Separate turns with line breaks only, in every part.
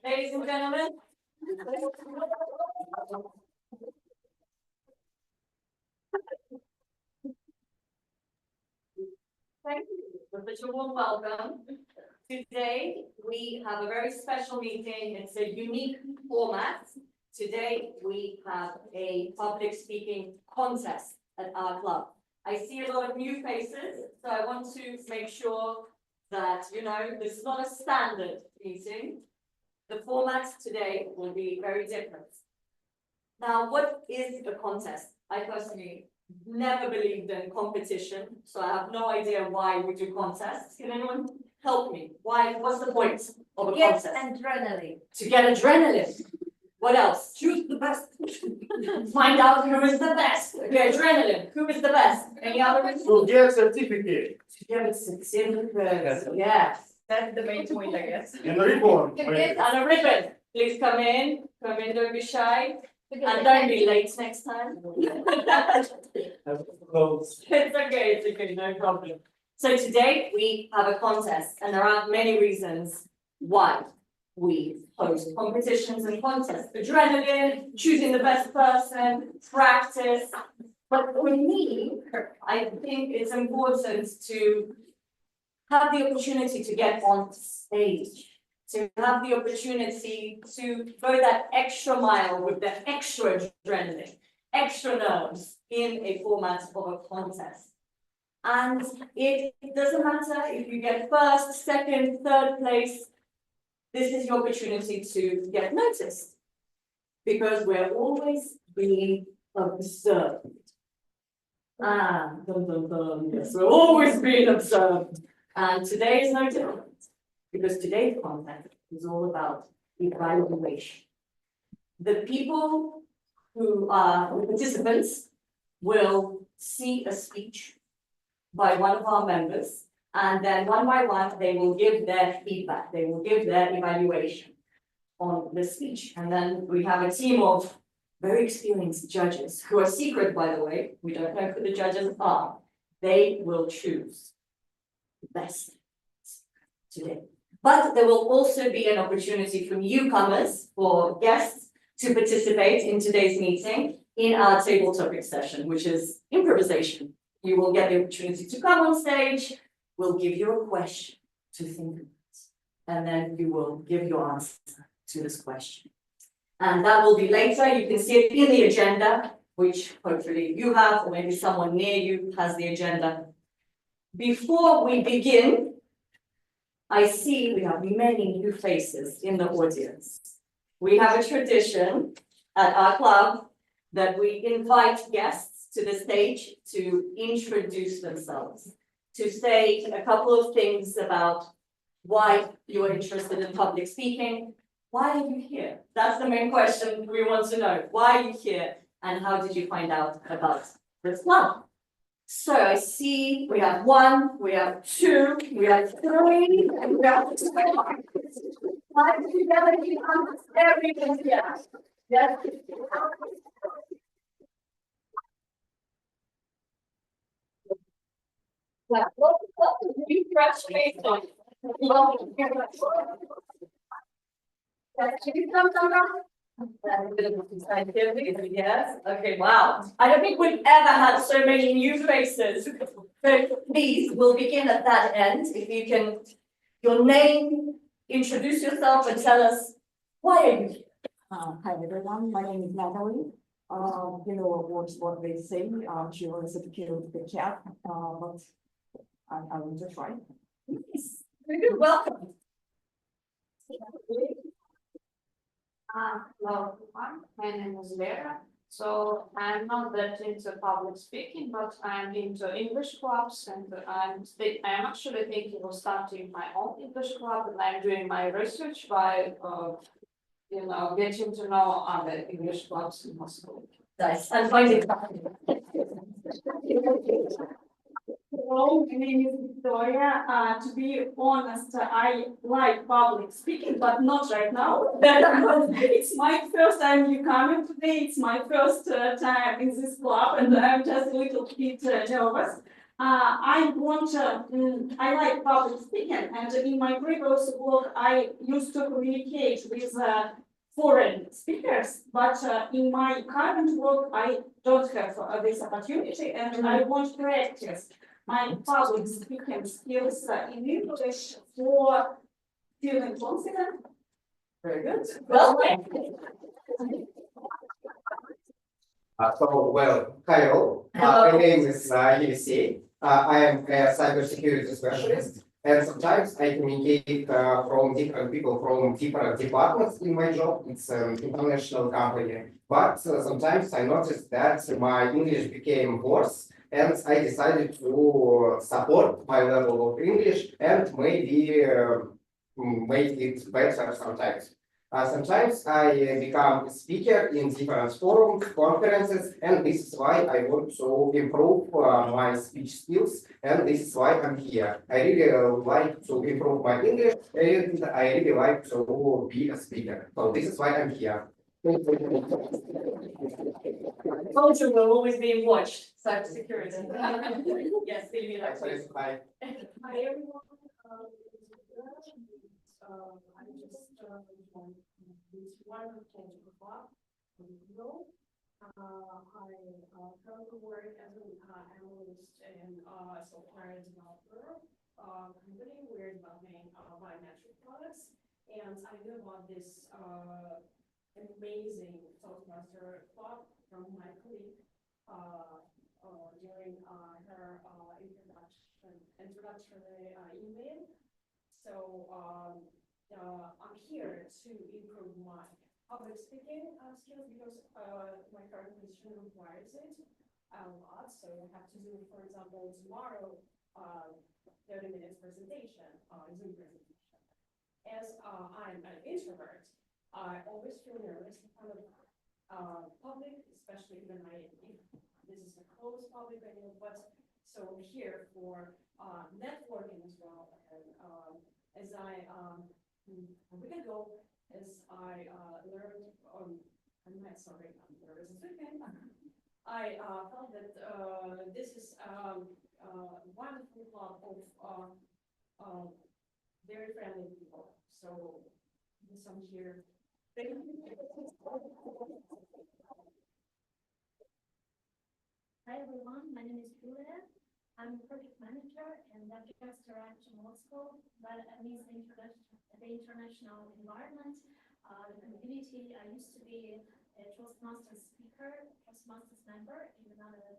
Ladies and gentlemen. Thank you for such a warm welcome. Today we have a very special meeting. It's a unique format. Today we have a public speaking contest at our club. I see a lot of new faces, so I want to make sure that you know this is not a standard meeting. The format today will be very different. Now, what is a contest? I personally never believed in competition, so I have no idea why we do contests. Can anyone help me? Why? What's the point of a contest?
Adrenaline.
To get adrenaline. What else? Choose the best. Find out who is the best. Okay, adrenaline. Who is the best? Any other reasons?
To get certificate.
To get a certificate. Yes.
That's the main point, I guess.
And the ribbon.
And a ribbon. Please come in. Come in, don't be shy. And don't be late next time. It's okay, no problem. So today we have a contest, and there are many reasons why we host competitions and contests. Adrenaline, choosing the best person, practice. But for me, I think it's important to have the opportunity to get on stage, to have the opportunity to go that extra mile with the extra adrenaline, extra nerves in a format of a contest. And it doesn't matter if you get first, second, third place, this is your opportunity to get noticed because we're always being observed. Yes, we're always being observed. And today is no different because today's content is all about evaluation. The people who are the participants will see a speech by one of our members, and then one by one, they will give their feedback. They will give their evaluation on the speech. And then we have a team of very experienced judges who are secret, by the way. We don't know who the judges are. They will choose the best today. But there will also be an opportunity for newcomers, for guests, to participate in today's meeting in our table topic session, which is improvisation. You will get the opportunity to come on stage. We'll give you a question to think about, and then you will give your answer to this question. And that will be later. You can see it in the agenda, which hopefully you have, or maybe someone near you has the agenda. Before we begin, I see we have many new faces in the audience. We have a tradition at our club that we invite guests to the stage to introduce themselves, to say a couple of things about why you are interested in public speaking. Why are you here? That's the main question we want to know. Why are you here? And how did you find out about this club? So I see we have 1, we have 2, we have 3, and we have 4. 5 together becomes everything here. Yes. Yes. Okay. Wow. I don't think we've ever had so many new faces. So please, we'll begin at that end. If you can, your name, introduce yourself, and tell us why are you here.
Hi everyone, my name is Natalie. You know what they say, she was a kid with the cat, but I will just try.
Yes. Welcome.
Hello everyone, my name is Vera. So I'm not that into public speaking, but I'm into English clubs, and I'm actually thinking of starting my own English club, and I'm doing my research by getting to know other English clubs in Moscow.
Nice. And finding.
Hello, my name is Victoria. To be honest, I like public speaking, but not right now. It's my first time you coming today. It's my first time in this club, and I'm just a little bit nervous. I want to, I like public speaking, and in my previous work, I used to communicate with foreign speakers, but in my current work, I don't have this opportunity, and I want to practice my public speaking skills in English for feeling confident.
Very good. Well,
Hi all. My name is Yevsey. I am a cybersecurity specialist, and sometimes I communicate from different people from different departments in my job. It's an international company, but sometimes I noticed that my English became worse, and I decided to support my level of English and maybe make it better sometimes. Sometimes I become a speaker in different forums, conferences, and this is why I want to improve my speech skills, and this is why I'm here. I really like to improve my English, and I really like to be a speaker. So this is why I'm here.
culture will always be watched, cybersecurity. Yes, Stevie, that's right.
Bye.
Hi everyone. I just joined this one club. I currently work as an analyst and software developer company. We're developing biometric products, and I knew about this amazing Toastmaster club from my colleague during her introductory email. So I'm here to improve my public speaking skills because my current position requires it a lot. So I have to do, for example, tomorrow 30 minutes presentation, Zoom presentation. As I'm an introvert, I always feel nervous in front of public, especially when this is a closed public venue. But so I'm here for networking as well, and as I a week ago, as I learned I'm not sorry, I'm nervous this weekend. I felt that this is wonderful club of very friendly people. So this I'm here. Thank you.
Hi everyone, my name is Julia. I'm a project manager and I've just arrived to Moscow, but I miss the international environment, the community. I used to be a Toastmasters speaker, Toastmasters member in another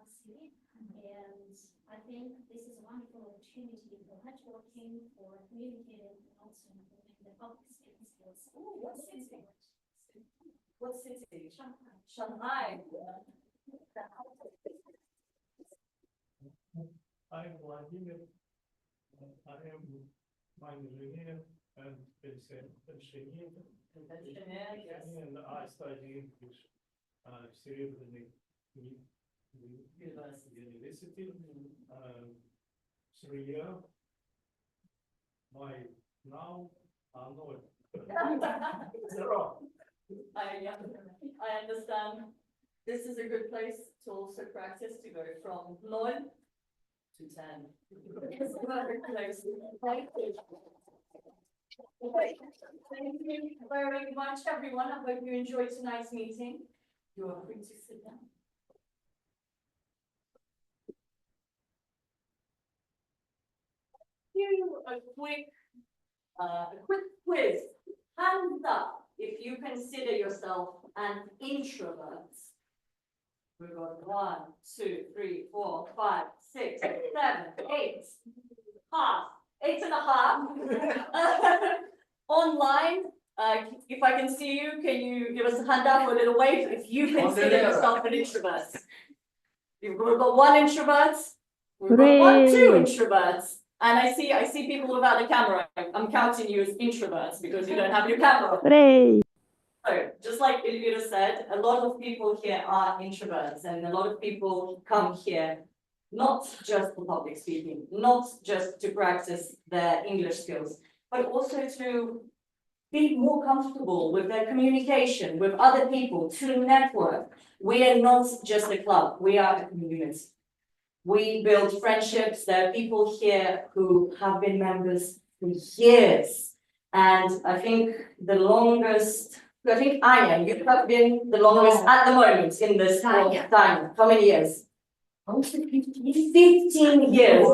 city, and I think this is a wonderful opportunity for networking, for communicating, and also improving the public speaking skills.
What city? What city?
Shanghai.
Shanghai.
I'm Vladimir. I am mine engineer and pensioner.
Yes.
And I study English Serебряный University. 3 years. My now are not 0.
I understand. This is a good place to also practice, to go from 0 to 10. It's a very close. Thank you. Thank you very much, everyone. I hope you enjoyed tonight's meeting. You are free to sit down. Do a quick quiz. Hands up if you consider yourself an introvert. We've got 1, 2, 3, 4, 5, 6, 7, 8. Half. 8.5. Online, if I can see you, can you give us a hand up or a little wave if you consider yourself an introvert? We've got 1 introvert. We've got 2 introverts. And I see people without the camera. I'm counting you as introverts because you don't have your camera.
Hooray!
So, just like Evaluator said, a lot of people here are introverts, and a lot of people come here not just for public speaking, not just to practice their English skills, but also to be more comfortable with their communication with other people, to network. We are not just a club, we are a community. We build friendships. There are people here who have been members for years. And I think I am, you have been the longest at the moment in this time. How many years? 15 years.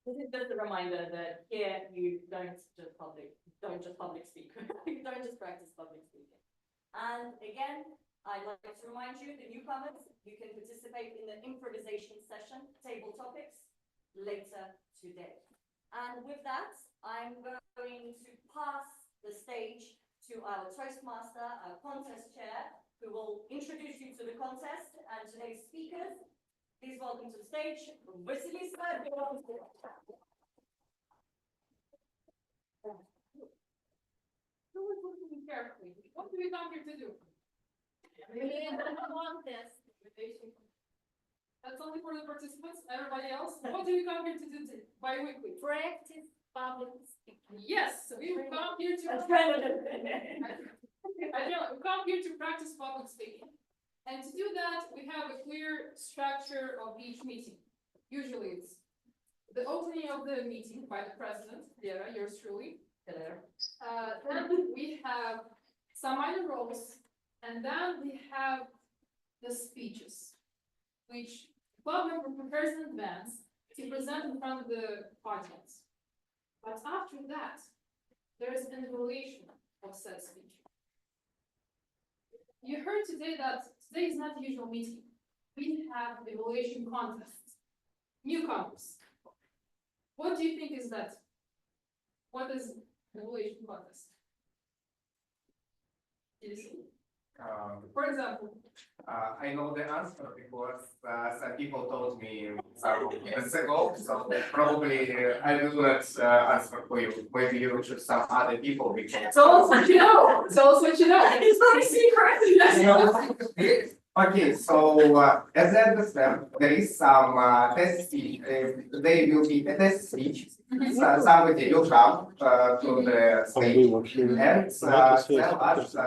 This is just a reminder that here you don't just public speak. You don't just practice public speaking. And again, I'd like to remind you, the newcomers, you can participate in the improvisation session, table topics, later today. And with that, I'm going to pass the stage to our Toastmaster, our contest chair, who will introduce you to the contest and today's speakers. Please welcome to the stage, Vasilisa.
Who is listening carefully? What do we come here to do? Really? Contest. That's only for the participants, everybody else? What do we come here to do bi-weekly?
Practice public speaking.
Yes, we come here to. We come here to practice public speaking. And to do that, we have a clear structure of each meeting. Usually it's the opening of the meeting by the president, Vera, yours truly. Hello. Then we have some minor roles, and then we have the speeches, which club member prepares in advance to present in front of the audience. But after that, there is an evaluation of said speech. You heard today that today is not the usual meeting. We have evaluation contests. Newcomers. What do you think is that? What is evaluation contest? Did you see? For example.
I know the answer because some people told me some minutes ago, so probably I will not answer for you. Maybe you will choose some other people.
Tell us what you know. Tell us what you know.
It's not a secret.
Okay, so as I understand, there is some test speech. There will be a test speech. Somebody will come to the stage and tell us some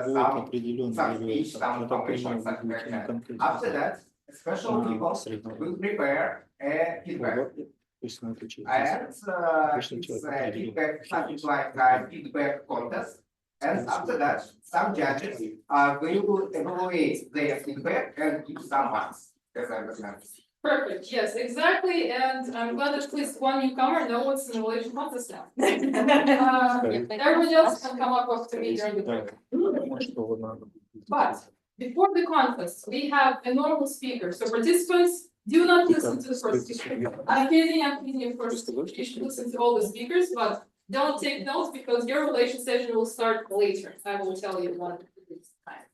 speech, some information, something like that. After that, special people will prepare a feedback. And it's feedback, something like a feedback contest. And after that, some judges will evaluate their feedback and give some marks, as I understand.
Perfect. Yes, exactly. And I'm glad that at least one newcomer knows what's an evaluation contest now. Everybody else can come up after me during the break. But before the contest, we have a normal speaker. So participants, do not listen to the first speaker. I'm kidding, of course. You should listen to all the speakers, but don't take notes because your evaluation session will start later. I will tell you one this time.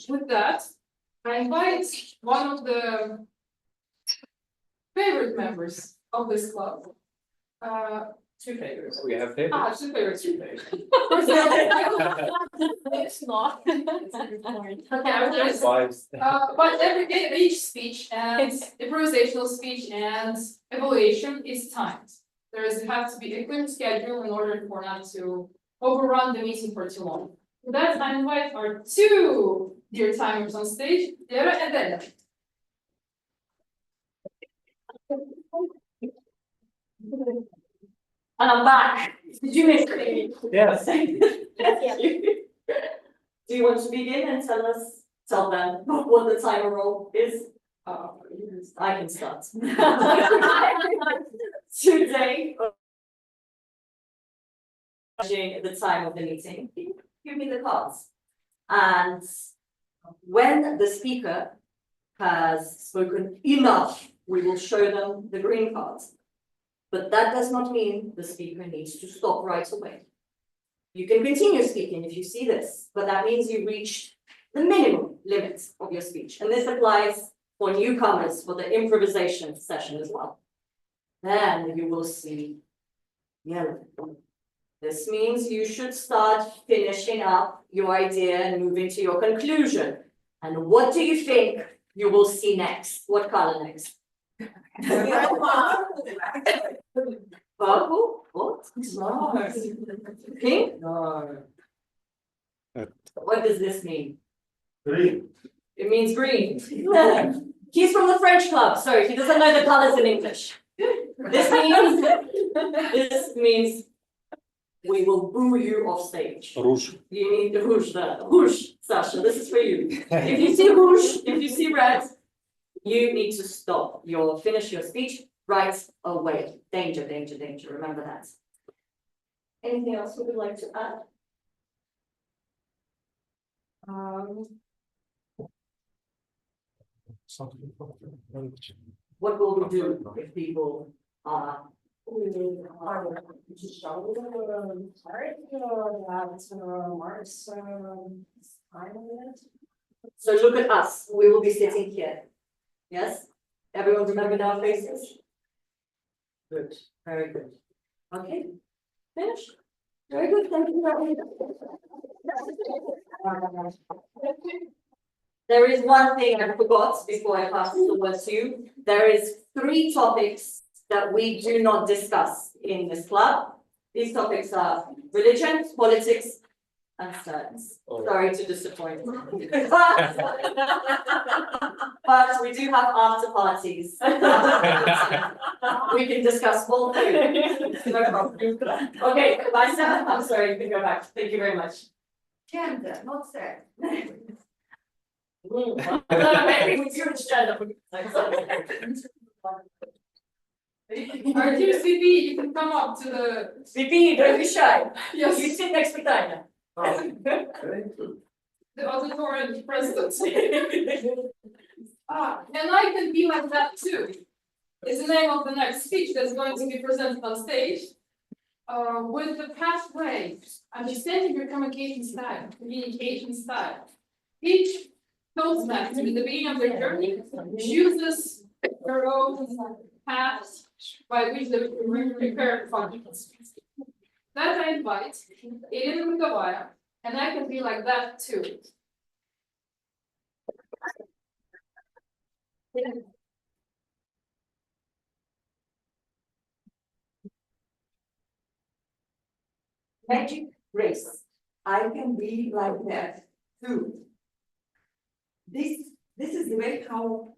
With that, I invite one of the favorite members of this club. Two favorites.
We have favorites.
Two favorites.
It's not.
Okay, but each speech and improvisational speech and evaluation is timed. There has to be a clear schedule in order for not to overrun the meeting for too long. For that, I invite our two dear timers on stage, Vera and Bella.
And I'm back. Did you miss me?
Yes.
Yes. Do you want to begin and tell them what the timer role is? I can start. Today, at the time of the meeting, give me the cards. And when the speaker has spoken enough, we will show them the green cards. But that does not mean the speaker needs to stop right away. You can continue speaking if you see this, but that means you reached the minimum limits of your speech. And this applies for newcomers for the improvisation session as well. Then you will see yellow. This means you should start finishing up your idea and moving to your conclusion. And what do you think you will see next? What color next? Purple? What? No. Pink? No. What does this mean?
Green.
It means green. He's from the French club, so he doesn't know the colors in English. This means we will boo you off stage.
Rouge.
You need the rouge there. Rouge, Sasha, this is for you. If you see rouge, if you see red, you need to stop. You'll finish your speech right away. Danger, danger, danger. Remember that. Anything else we would like to add?
Something.
What will we do if people are? So look at us, we will be sitting here. Yes? Everyone remembered our faces? Good, very good. Okay, finished. Very good, thank you very much. There is one thing I forgot before I pass the word to you. There is 3 topics that we do not discuss in this club. These topics are religion, politics, and science. Sorry to disappoint. But we do have after parties. We can discuss all things. No problem. Okay, bye, Sam. I'm sorry, you can go back. Thank you very much. Gender, not sex. Maybe we do gender.
Artur CP, you can come up to the.
CP, don't be shy.
Yes.
You sit next to Tanya.
The auditorium president. And I can be like that too. Is the name of the next speech that's going to be presented on stage. With the pathway, understanding your communication style. Each Toastmaster in the beginning of their journey chooses their own paths by which they prepare functions. That I invite, Elena Mukavaya, and I can be like that too.
Magic race. I can be like that too. This is the way how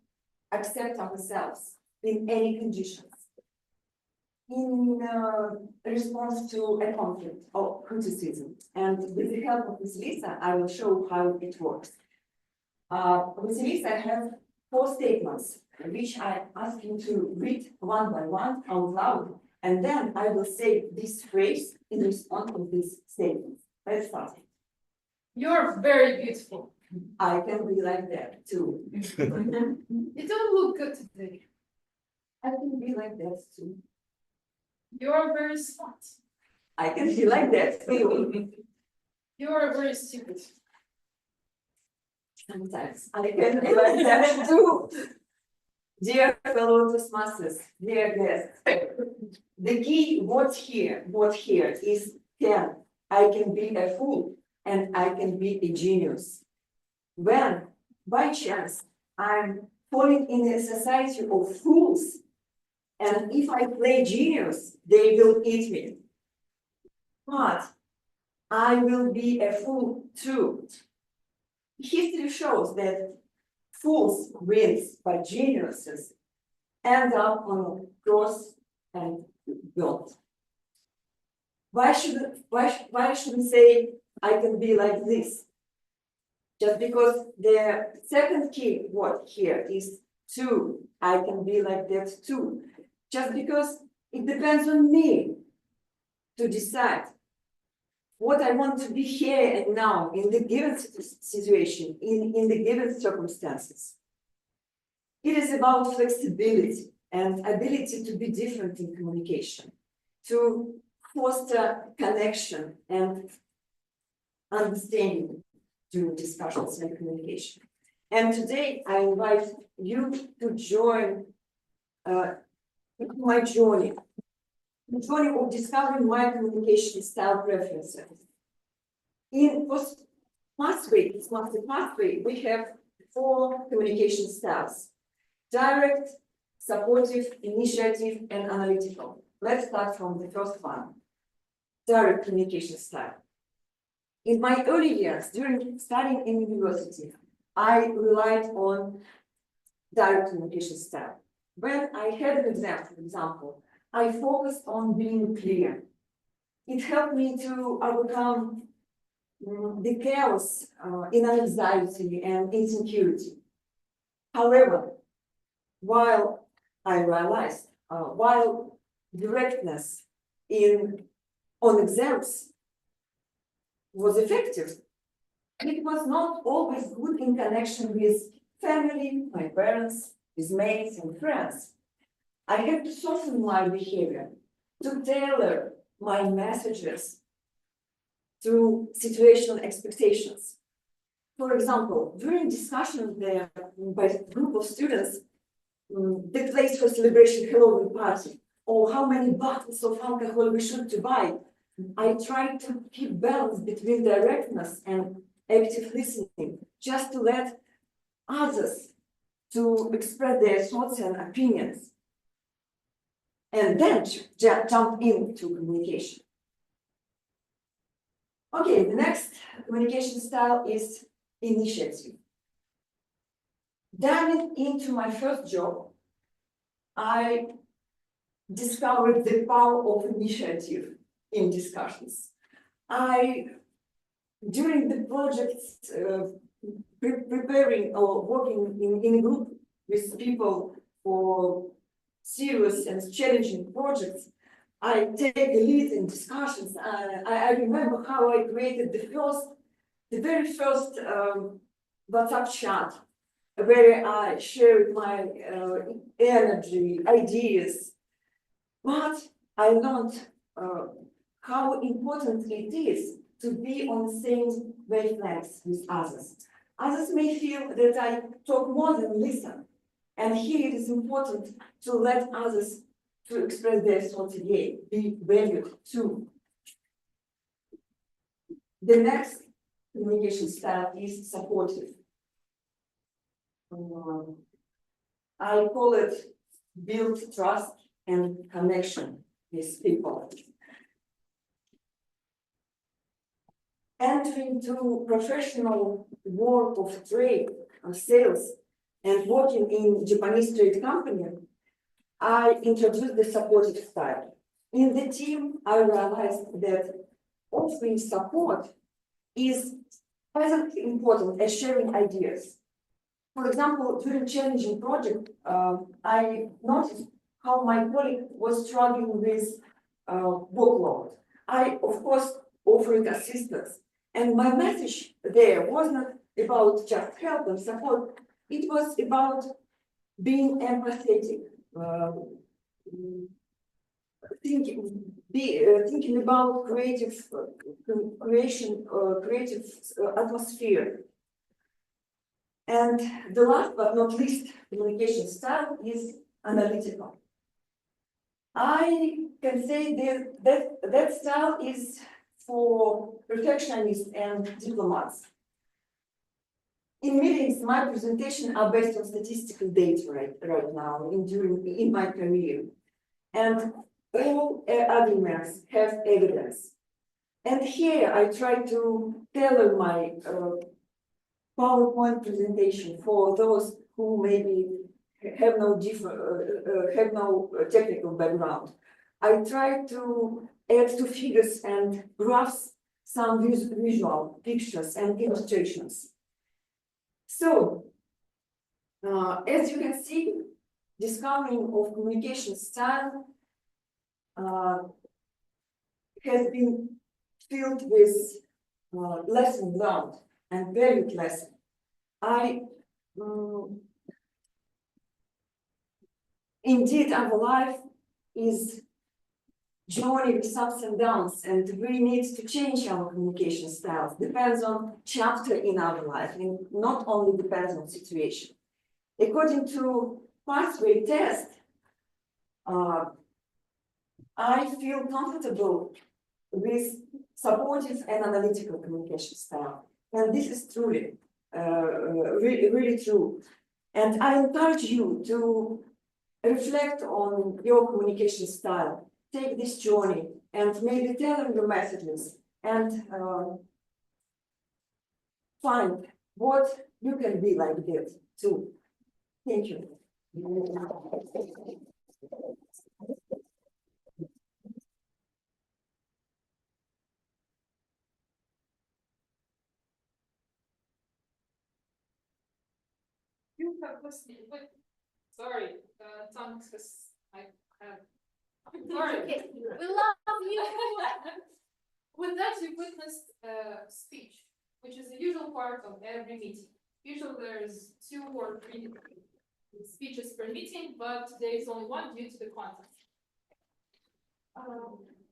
accept ourselves in any conditions. In response to a conflict or criticism, and with the help of Ms. Lisa, I will show how it works. Ms. Lisa, I have 4 statements, which I ask you to read one by one out loud, and then I will say this phrase in response to these statements. Let's start.
You're very beautiful.
I can be like that too.
You don't look good today.
I can be like that too.
You're very smart.
I can be like that too.
You're very stupid.
Sometimes I can be like that too. Dear fellow Toastmasters, dear guests, the key word here is 10. I can be a fool and I can be a genius. When, by chance, I'm falling in a society of fools, and if I play genius, they will eat me. But I will be a fool too. History shows that fools wins, but geniuses end up on a cross and burned. Why shouldn't say I can be like this? Just because the second key word here is too. I can be like that too. Just because it depends on me to decide what I want to be here and now in the given situation, in the given circumstances. It is about flexibility and ability to be different in communication, to foster connection and understanding during discussions and communication. And today I invite you to join my journey. The journey of discovering my communication style preferences. In Toastmaster pathway, we have 4 communication styles: direct, supportive, initiative, and analytical. Let's start from the first one, direct communication style. In my early years, during studying in university, I relied on direct communication style. When I had an exam, for example, I focused on being clear. It helped me to overcome the chaos in anxiety and insecurity. However, while I realized, while directness on exams was effective, it was not always good in connection with family, my parents, with mates and friends. I had to soften my behavior, to tailor my messages to situational expectations. For example, during discussions there by a group of students, the place for celebration Halloween party, or how many bottles of alcohol we should to buy, I tried to keep balance between directness and active listening, just to let others to express their thoughts and opinions, and then jump into communication. Okay, the next communication style is initiative. Diving into my first job, I discovered the power of initiative in discussions. During the projects, preparing or working in a group with people for serious and challenging projects, I take a lead in discussions. I remember how I created the very first WhatsApp chat, where I shared my energy, ideas. But I learned how important it is to be on the same wavelengths with others. Others may feel that I talk more than listen. And here it is important to let others to express their thoughts again, be valued too. The next communication style is supportive. I call it build trust and connection with people. Entering to professional world of trade, sales, and working in Japanese trade company, I introduced the supportive style. In the team, I realized that offering support is as important as sharing ideas. For example, during a challenging project, I noticed how my colleague was struggling with workload. I, of course, offered assistance. And my message there was not about just help and support. It was about being empathetic, thinking about creative atmosphere. And the last but not least communication style is analytical. I can say that style is for perfectionists and diplomats. In meetings, my presentations are based on statistical data right now in my career. And all arguments have evidence. And here I try to tailor my PowerPoint presentation for those who maybe have no technical background. I try to add to figures and graphs some visual pictures and illustrations. So, as you can see, discovering of communication style has been filled with lessons learned and valued lessons. Indeed, our life is journey with ups and downs, and we need to change our communication styles. Depends on chapter in our life, and not only depends on situation. According to pathway test, I feel comfortable with supportive and analytical communication style, and this is truly, really true. And I encourage you to reflect on your communication style. Take this journey and maybe tailor your messages and find what You can be like this too. Thank you.
You have listened, but, sorry, tongue, because I have. Sorry.
We love you.
With that, you witnessed speech, which is a usual part of every meeting. Usually there's 2 or 3 speeches per meeting, but there is only one due to the content.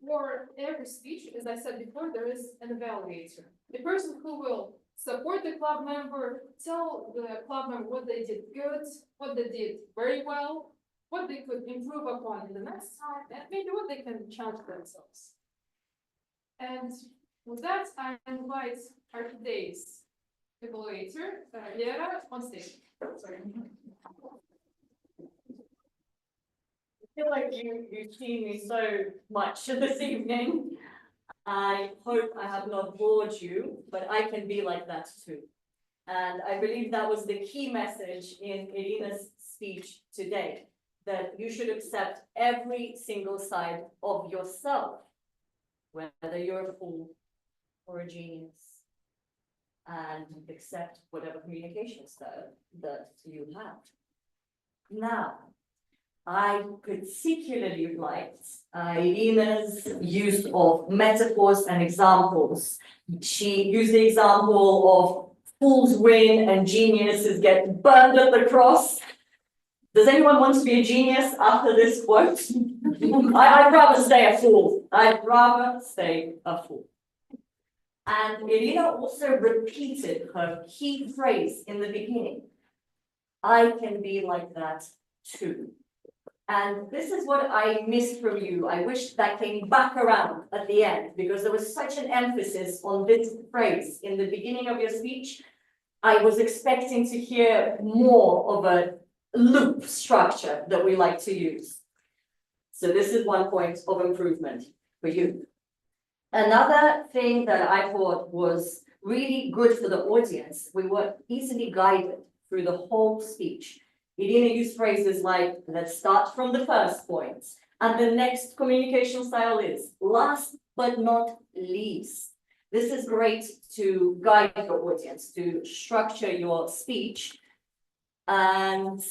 For every speech, as I said before, there is an evaluator. The person who will support the club member, tell the club member what they did good, what they did very well, what they could improve upon in the next time, and maybe what they can challenge themselves. And with that, I invite our today's evaluator, Lera, on stage. Sorry.
I feel like you've seen me so much this evening. I hope I have not bored you, but I can be like that too. And I believe that was the key message in Irina's speech today, that you should accept every single side of yourself, whether you're a fool or a genius, and accept whatever communication style that you have. Now, I particularly liked Irina's use of metaphors and examples. She used the example of fools win and geniuses get burned at the cross. Does anyone want to be a genius after this quote? I'd rather stay a fool. I'd rather stay a fool. And Irina also repeated her key phrase in the beginning. I can be like that too. And this is what I missed from you. I wish that came back around at the end, because there was such an emphasis on this phrase in the beginning of your speech. I was expecting to hear more of a loop structure that we like to use. So this is one point of improvement for you. Another thing that I thought was really good for the audience, we were easily guided through the whole speech. Irina used phrases like, let's start from the first point, and the next communication style is last but not least. This is great to guide your audience, to structure your speech, and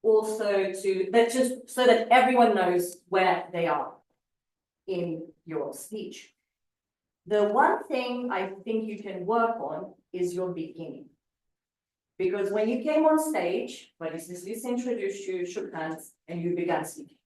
also just so that everyone knows where they are in your speech. The one thing I think you can work on is your beginning. Because when you came on stage, when Lisa introduced you, shook hands, and you began speaking.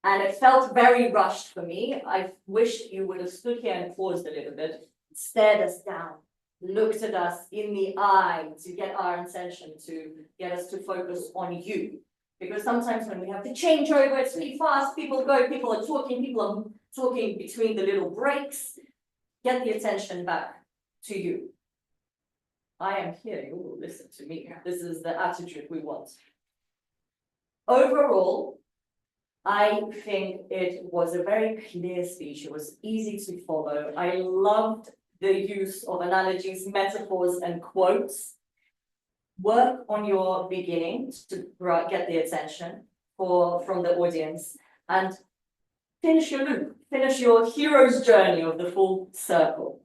And it felt very rushed for me. I wish you would have stood here and paused a little bit, stared us down, looked at us in the eye to get our attention, to get us to focus on you. Because sometimes when we have to change over, it's really fast, people are talking between the little breaks. Get the attention back to you. I am here, you will listen to me. This is the attitude we want. Overall, I think it was a very clear speech. It was easy to follow. I loved the use of analogies, metaphors, and quotes. Work on your beginning to get the attention from the audience, and finish your loop, finish your hero's journey of the full circle.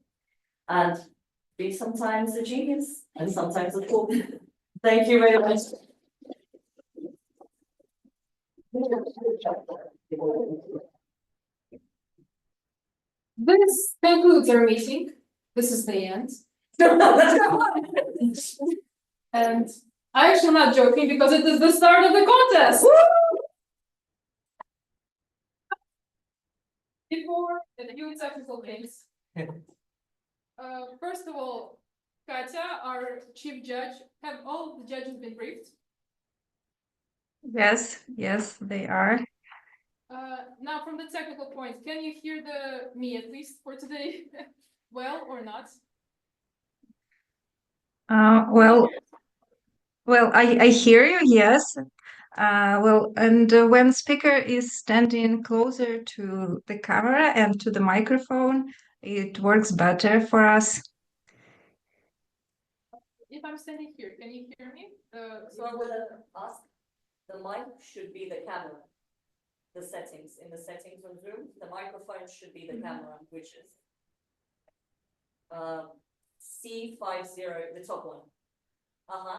And be sometimes a genius and sometimes a fool. Thank you very much.
This concludes our meeting. This is the end. And I'm actually not joking, because it is the start of the contest. Before a few technical things. First of all, Katya, our chief judge, have all the judges been briefed?
Yes, they are.
Now, from the technical point, can you hear me at least for today? Well, or not?
Well, I hear you, yes. And when speaker is standing closer to the camera and to the microphone, it works better for us.
if I'm standing here, can you hear me?
So I would ask, the mic should be the camera. The settings, in the settings of Zoom, the microphone should be the camera, which is C50, the top one. Uh-huh.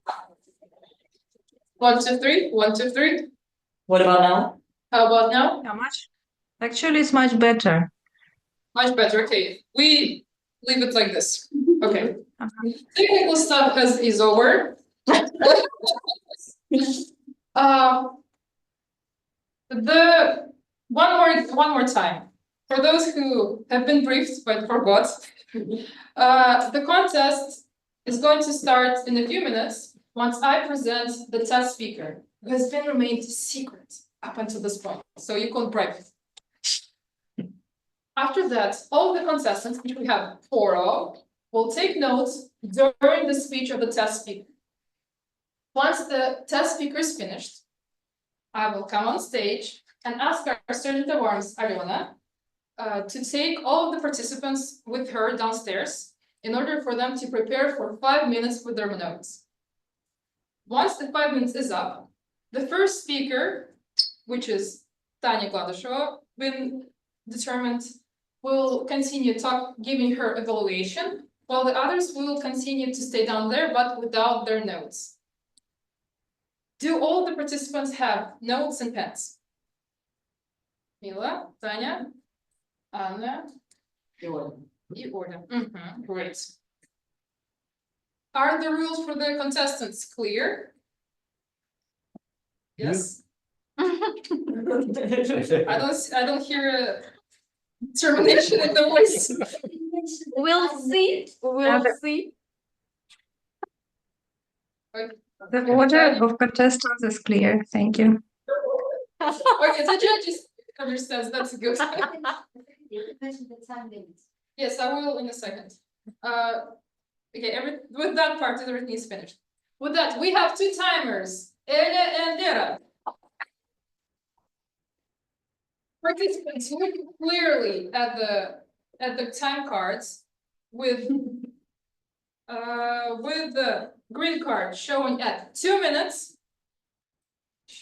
1, 2, 3, 1, 2, 3.
What about now?
How about now?
How much? Actually, it's much better.
Much better. Okay, we leave it like this. Okay. Technical stuff is over. The one more time. For those who have been briefed but forgot, the contest is going to start in a few minutes once I present the test speaker, who has been remained secret up until this point, so you can't bribe it. After that, all the contestants, which we have 4 of, will take notes during the speech of the test speaker. Once the test speaker is finished, I will come on stage and ask our Sergeant of Arms, Ariana, to take all of the participants with her downstairs in order for them to prepare for 5 minutes with their notes. Once the 5 minutes is up, the first speaker, which is Tanya Gladyshaw, been determined, will continue giving her evaluation, while the others will continue to stay down there, but without their notes. Do all the participants have notes and pens? Mila, Tanya, Anna, Iorda. Great. Are the rules for the contestants clear? Yes. I don't hear a determination in the voice.
We'll see. We'll see.
The order of contestants is clear. Thank you.
Okay, the judges understands. That's good. Yes, I will in a second. Okay, with that part, everything is finished. With that, we have 2 timers, Elia and Dera. Participants look clearly at the time cards with the green card showing at 2 minutes.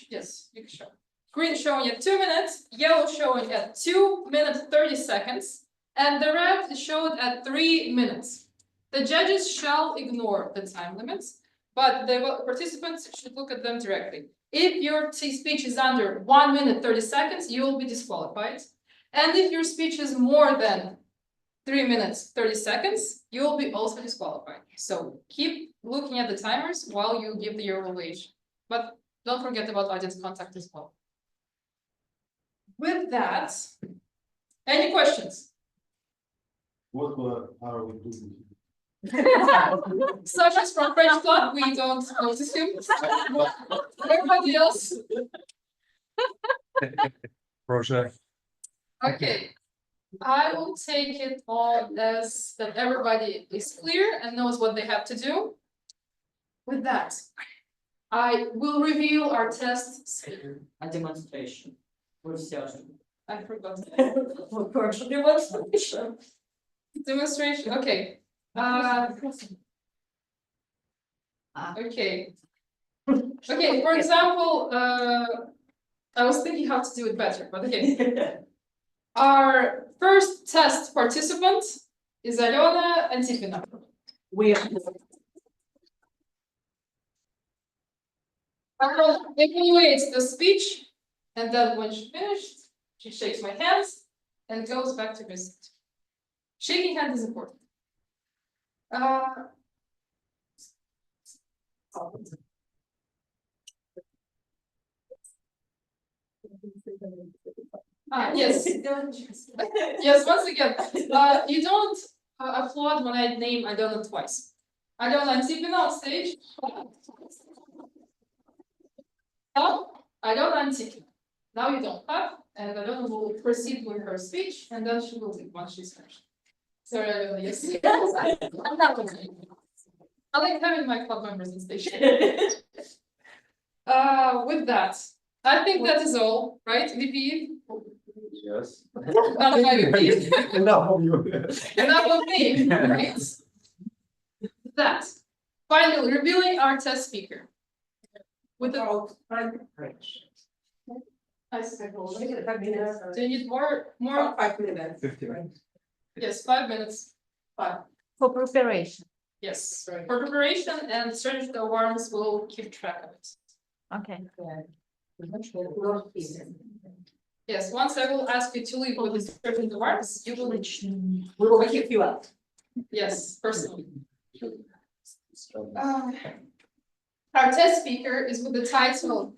Yes, you can show. Green showing at 2 minutes, yellow showing at 2 minutes 30 seconds, and the red is shown at 3 minutes. The judges shall ignore the time limits, but the participants should look at them directly. If your speech is under 1 minute 30 seconds, you will be disqualified. And if your speech is more than 3 minutes 30 seconds, you will be also disqualified. So keep looking at the timers while you give your evaluation. But don't forget about audience contact as well. With that, any questions?
What are we doing?
Such as from French Club, we don't notice him. Everybody else.
Project.
Okay. I will take it on as that everybody is clear and knows what they have to do. With that, I will reveal our test.
A demonstration.
I forgot.
Demonstration.
Demonstration, okay. Okay. Okay, for example, I was thinking how to do it better, but okay. Our first test participant is Alena Antipina.
We
I will evaluate the speech, and then when she finished, she shakes my hands and goes back to her seat. Shaking hand is important. Yes. Yes, once again, you don't applaud when I name Alena twice. Alena Antipina on stage. Now, Alena Antipina. Now you don't clap, and Alena will proceed with her speech, and then she will leave once she's finished. Sorry, Alena, yes. I like having my club members on stage. With that, I think that is all, right, VP?
Yes.
Not my VP.
Enough of you.
Enough of me, right? That. Finally, revealing our test speaker. With the. Do you need more?
5 minutes.
50 minutes.
Yes, 5 minutes. 5.
For preparation.
Yes, for preparation and strategic awareness will keep track of it.
Okay.
Yes, once I will ask you to leave with the strategic awareness, you will.
We will keep you up.
Yes, personally. Our test speaker is with the title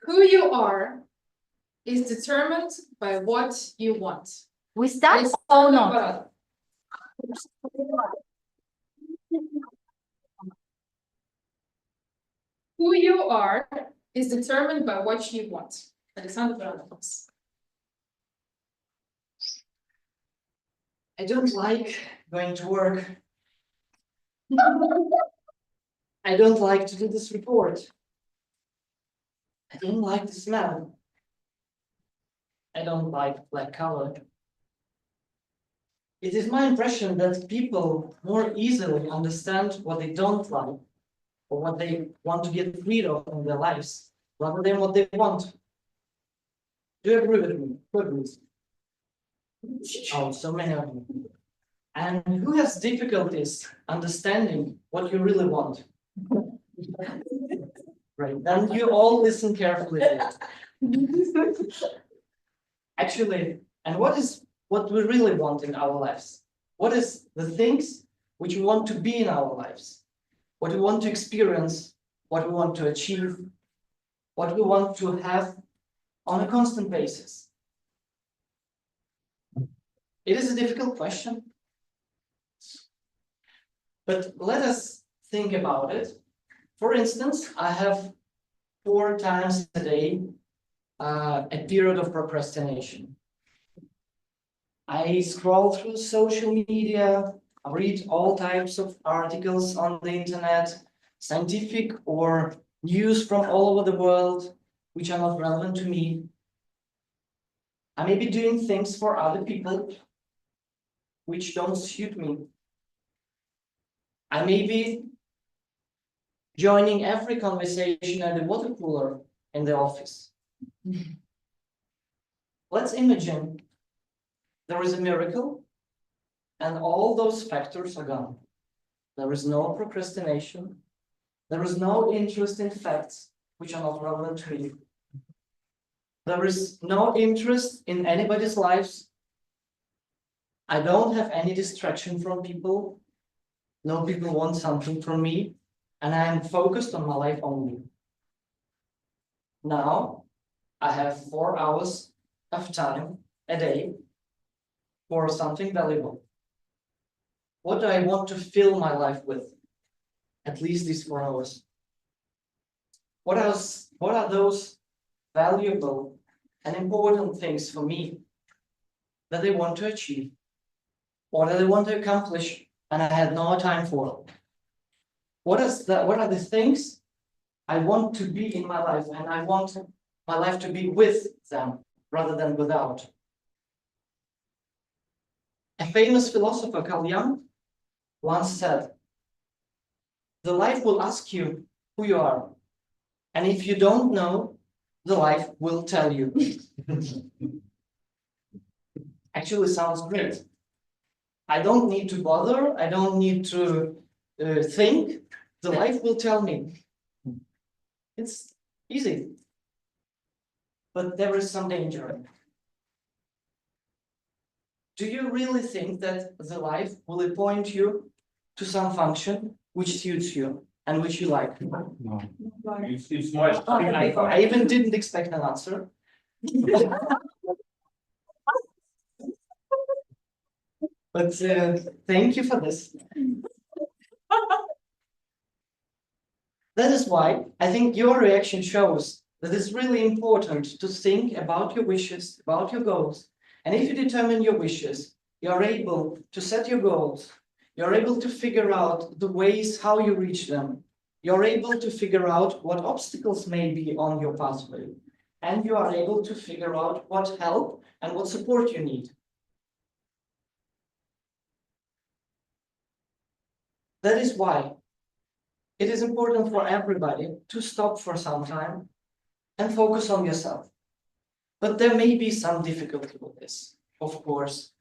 Who You Are is determined by what you want.
We start
It's
or not?
Who you are is determined by what you want. Alexander Branovas.
I don't like going to work. I don't like to do this report. I don't like the smell. I don't like black color. It is my impression that people more easily understand what they don't like or what they want to get rid of in their lives rather than what they want. Do you agree with me? Good. Oh, so many of you. And who has difficulties understanding what you really want? Right, then you all listen carefully. Actually, and what we really want in our lives? What is the things which we want to be in our lives? What we want to experience, what we want to achieve, what we want to have on a constant basis? It is a difficult question. But let us think about it. For instance, I have 4 times a day a period of procrastination. I scroll through social media, I read all types of articles on the internet, scientific or news from all over the world, which are not relevant to me. I may be doing things for other people which don't suit me. I may be joining every conversation at the water cooler in the office. Let's imagine there is a miracle and all those factors are gone. There is no procrastination. There is no interest in facts which are not relevant to you. There is no interest in anybody's lives. I don't have any distraction from people. No people want something from me, and I am focused on my life only. Now, I have 4 hours of time a day for something valuable. What do I want to fill my life with? At least these 4 hours. What else? What are those valuable and important things for me that I want to achieve or that I want to accomplish and I had no time for? What are the things I want to be in my life, and I want my life to be with them rather than without? A famous philosopher, Carl Jung, once said, "The life will ask you who you are, and if you don't know, the life will tell you." Actually sounds great. I don't need to bother, I don't need to think, the life will tell me. It's easy. But there is some danger. Do you really think that the life will appoint you to some function which suits you and which you like?
No. It's my.
I even didn't expect an answer. But thank you for this. That is why I think your reaction shows that it's really important to think about your wishes, about your goals. And if you determine your wishes, you're able to set your goals. You're able to figure out the ways how you reach them. You're able to figure out what obstacles may be on your pathway. And you are able to figure out what help and what support you need. That is why it is important for everybody to stop for some time and focus on yourself. But there may be some difficulty with this, of course.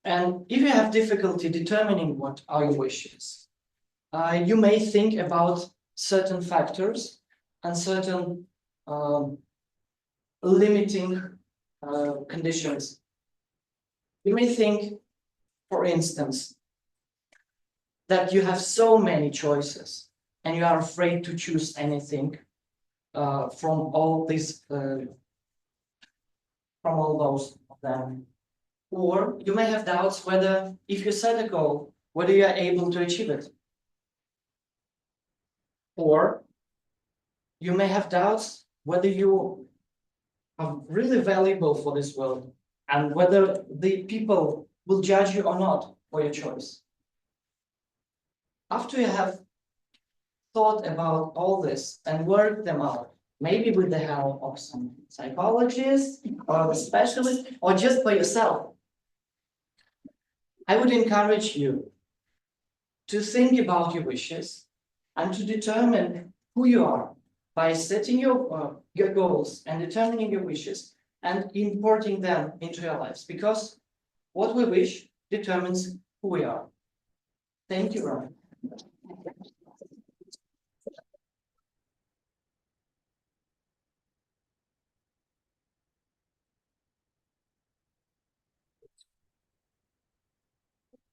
And if you have difficulty determining what are your wishes, you may think about certain factors and certain limiting conditions. You may think, for instance, that you have so many choices and you are afraid to choose anything from all these, from all those of them. Or you may have doubts whether, if you set a goal, whether you are able to achieve it. Or you may have doubts whether you are really valuable for this world and whether the people will judge you or not for your choice. After you have thought about all this and worked them out, maybe with the help of some psychologist or a specialist or just by yourself, I would encourage you to think about your wishes and to determine who you are by setting your goals and determining your wishes and importing them into your lives, because what we wish determines who we are. Thank you, Ryan.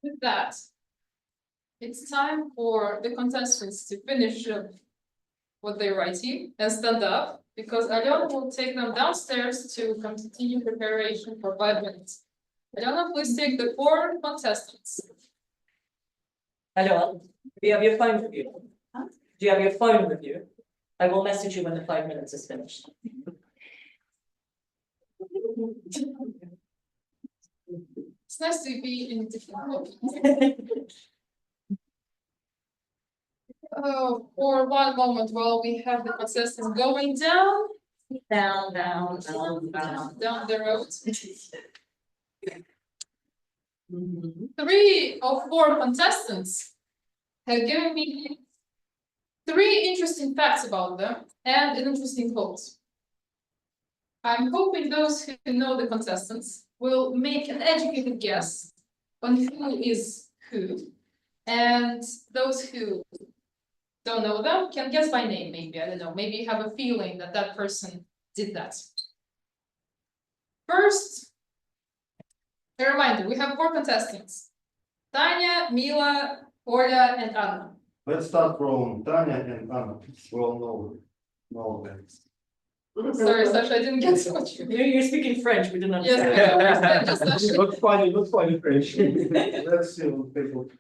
With that, it's time for the contestants to finish up what they're writing and stand up, because Alyona will take them downstairs to continue preparation for 5 minutes. Alyona, please take the 4 contestants.
Hello, do you have your phone with you? Do you have your phone with you? I will message you when the 5 minutes is finished.
It's nice to be in different rooms. Oh, for one moment while we have the contestants going down the road. 3 of 4 contestants have given me 3 interesting facts about them and an interesting quote. I'm hoping those who know the contestants will make an educated guess on who is who, and those who don't know them can guess by name, maybe, I don't know, maybe you have a feeling that that person did that. First, a reminder, we have 4 contestants: Tanya, Mila, Olya, and Anna.
Let's start from Tanya and Anna. We all know them.
Sorry, Sasha, I didn't get so much.
You're speaking French, we didn't
Yes,
understand.
I understand, just Sasha.
Not funny French. Let's see what people.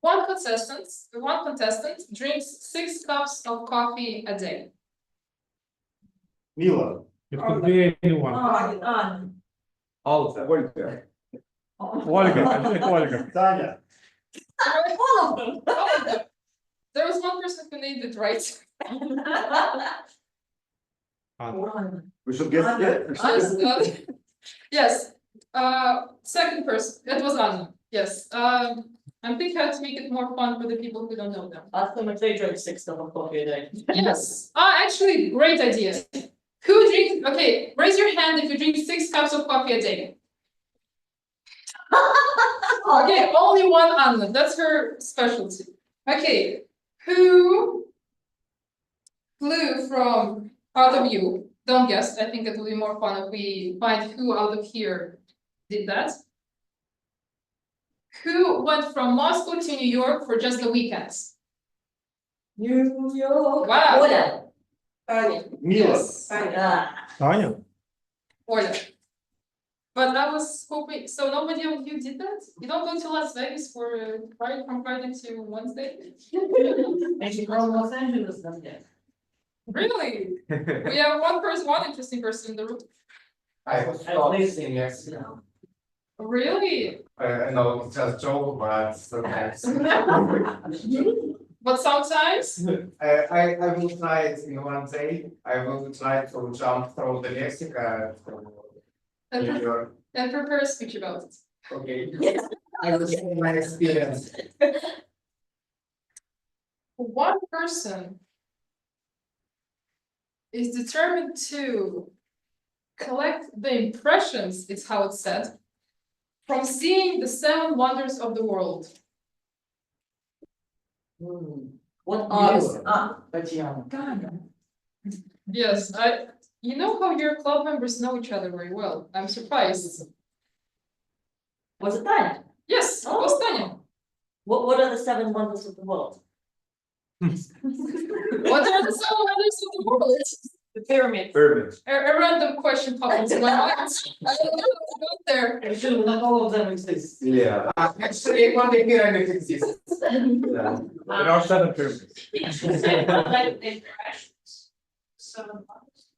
One contestant drinks 6 cups of coffee a day.
Mila.
It could be anyone.
All of them.
Olga, I think Olga.
Tanya.
All of them. There was one person who named it right.
We should guess it.
Yes, second person, that was Anna, yes. I'm thinking how to make it more fun for the people who don't know them.
Ask them if they drink 6 cups of coffee a day.
Yes, actually, great idea. Who drinks, okay, raise your hand if you drink 6 cups of coffee a day. Okay, only one Anna, that's her specialty. Okay, who flew from out of you? Don't guess, I think it will be more fun if we find who out of here did that. Who went from Moscow to New York for just the weekends?
New York.
Wow.
Olya.
Mila.
Tanya?
Order. But I was hoping, so nobody of you did that? You don't go to Las Vegas for Friday, from Friday to Wednesday?
Maybe from Los Angeles, then yes.
Really? We have one interesting person in the room.
I was
At
taught
least
in years.
Really?
No, it's just joke, but sometimes.
But sometimes?
I will try it in one day. I will try to jump through the Mexico to New York.
And prepare a speech about it.
Okay. I will share my experience.
One person is determined to collect the impressions, it's how it's said, from seeing the 7 wonders of the world.
What
Ah,
Tatiana?
Yes, you know how your club members know each other very well. I'm surprised.
Was it Tanya?
Yes, it was Tanya.
What are the 7 wonders of the world?
What are the 7 wonders of the world?
The pyramids.
Pyramids.
A random question popped into my mind. I don't know how to go there.
Actually, not all of them exist.
Yeah.
Actually, one pyramid exists.
There are 7 pyramids.
Collect the impressions. So,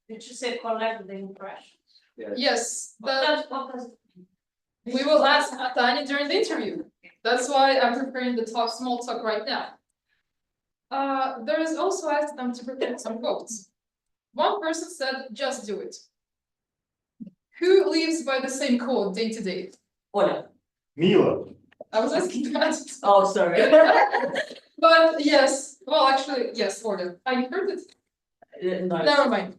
did you say collect the impressions?
Yes,
What does
we will ask Tanya during the interview. That's why I'm preparing the small talk right now. There is also asked them to prepare some quotes. One person said, just do it. Who lives by the same quote day to day?
Ola.
Mila.
I was asking that.
Oh, sorry.
But yes, well, actually, yes, order. I heard it.
No.
Never mind.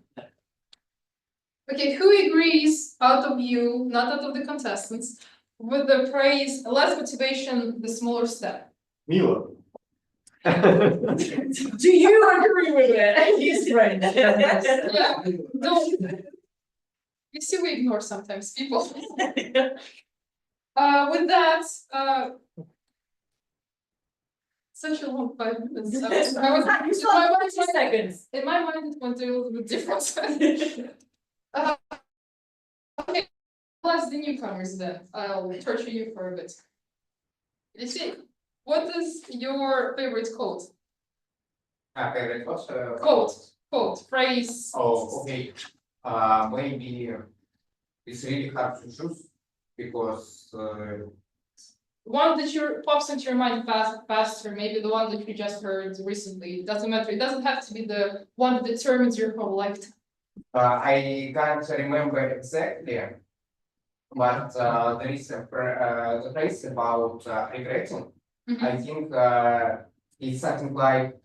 Okay, who agrees out of you, not out of the contestants, with the phrase, less motivation, the smaller step?
Mila.
Do you agree with it? He's right.
Yeah, don't. You see, we ignore sometimes people. With that, such a long 5 minutes.
Seconds.
In my mind, it went a little bit different. Okay, I'll ask the newcomers then. I'll torture you for a bit. You see, what is your favorite quote?
Favorite what?
Quote, phrase.
Oh, okay. Maybe it's really hard to choose because
One that pops into your mind faster, maybe the one that you just heard recently. It doesn't matter. It doesn't have to be the one that determines your whole life.
I can't remember exactly, but there is the phrase about regretting.
Mhm.
I think it's something like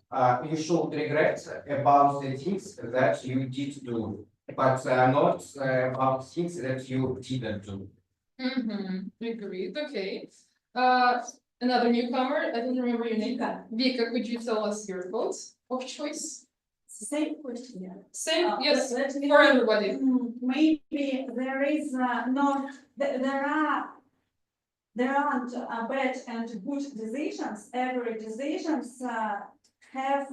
you should regret about the things that you did do, but not about things that you didn't do.
Agreed. Okay. Another newcomer. I don't remember your name. Vika, could you tell us your quote of choice?
Same question.
Same. Yes.
Let me-
For everybody.
Maybe there is there aren't bad and good decisions. Every decisions have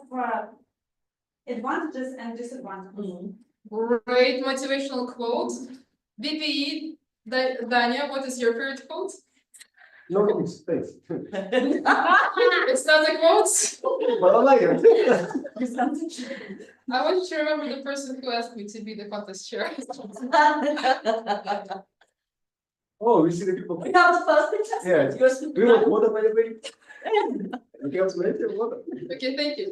advantages and disadvantages.
Great motivational quote. VPE, Dania, what is your favorite quote?
No, it's space.
It's not a quote.
But I like it.
I want you to remember the person who asked me to be the contest chair.
Oh, we see the people.
We have the first contestant.
Yeah. We want water by the way. You can smell the water.
Okay, thank you.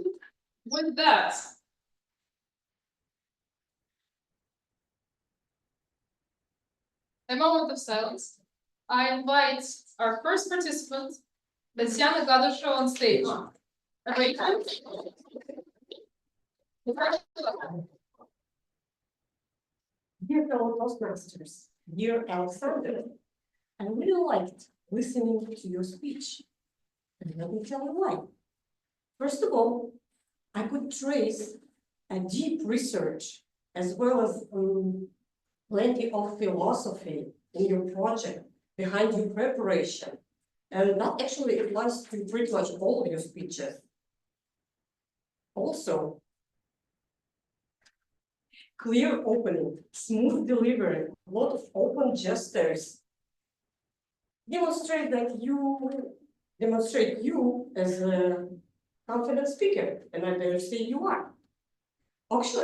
With that, a moment of silence. I invite our first participant, Tatiana Gadasho, on stage.
Dear fellow Toastmasters, dear Alexander, I really liked listening to your speech. And let me tell you why. First of all, I could trace a deep research as well as plenty of philosophy in your project behind your preparation. And that actually applies to pretty much all of your speeches. Also, clear opening, smooth delivery, a lot of open gestures demonstrate you as a confident speaker, and I dare say you are.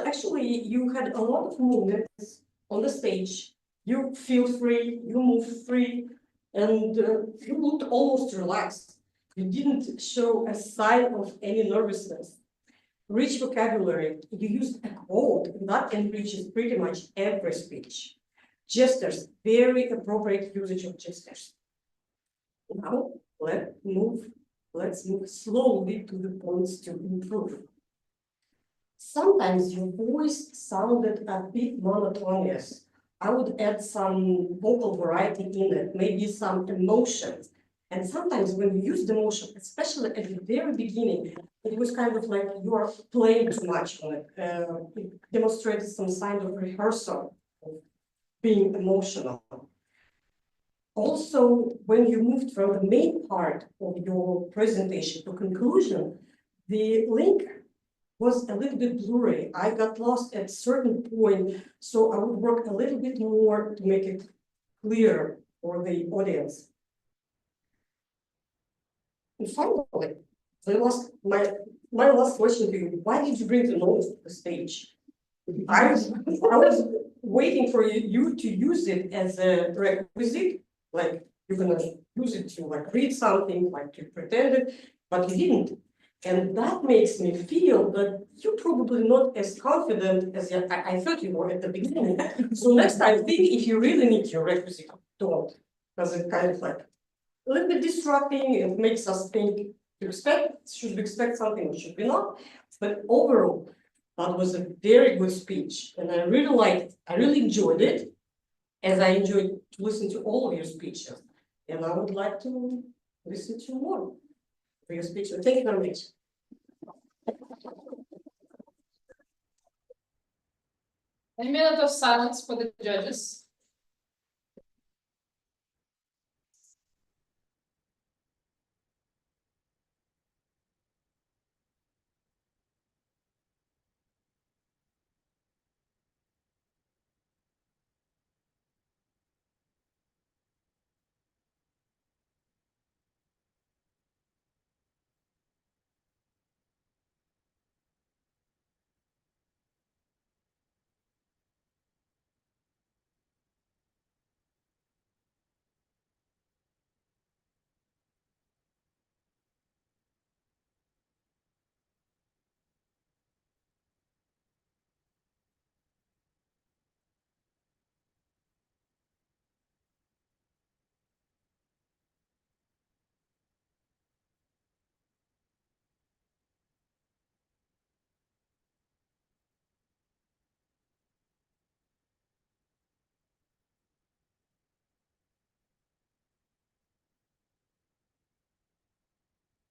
Actually, you had a lot of movements on the stage. You feel free, you move free, and you looked almost relaxed. You didn't show a sign of any nervousness. Rich vocabulary, you used a quote, and that enriches pretty much every speech. Gestures, very appropriate usage of gestures. Now, let's move slowly to the points to improve. Sometimes your voice sounded a bit monotonous. I would add some vocal variety in it, maybe some emotions. And sometimes when you use the emotion, especially at the very beginning, it was kind of like you are playing too much on it. It demonstrated some sign of rehearsal of being emotional. Also, when you moved from the main part of your presentation to conclusion, the link was a little bit blurry. I got lost at a certain point, so I would work a little bit more to make it clear for the audience. And finally, my last question to you, why did you bring the notes to the stage? I was waiting for you to use it as a requisite, like you're gonna use it to like read something, like to pretend it, but you didn't. And that makes me feel that you're probably not as confident as I thought you were at the beginning. So next time, think if you really need your requisite, don't. Because it kind of like a little bit distracting, it makes us think, should we expect something or should we not? But overall, that was a very good speech and I really liked it. I really enjoyed it, as I enjoyed to listen to all of your speeches. And I would like to listen to more for your speech. Thank you very much.
A minute of silence for the judges.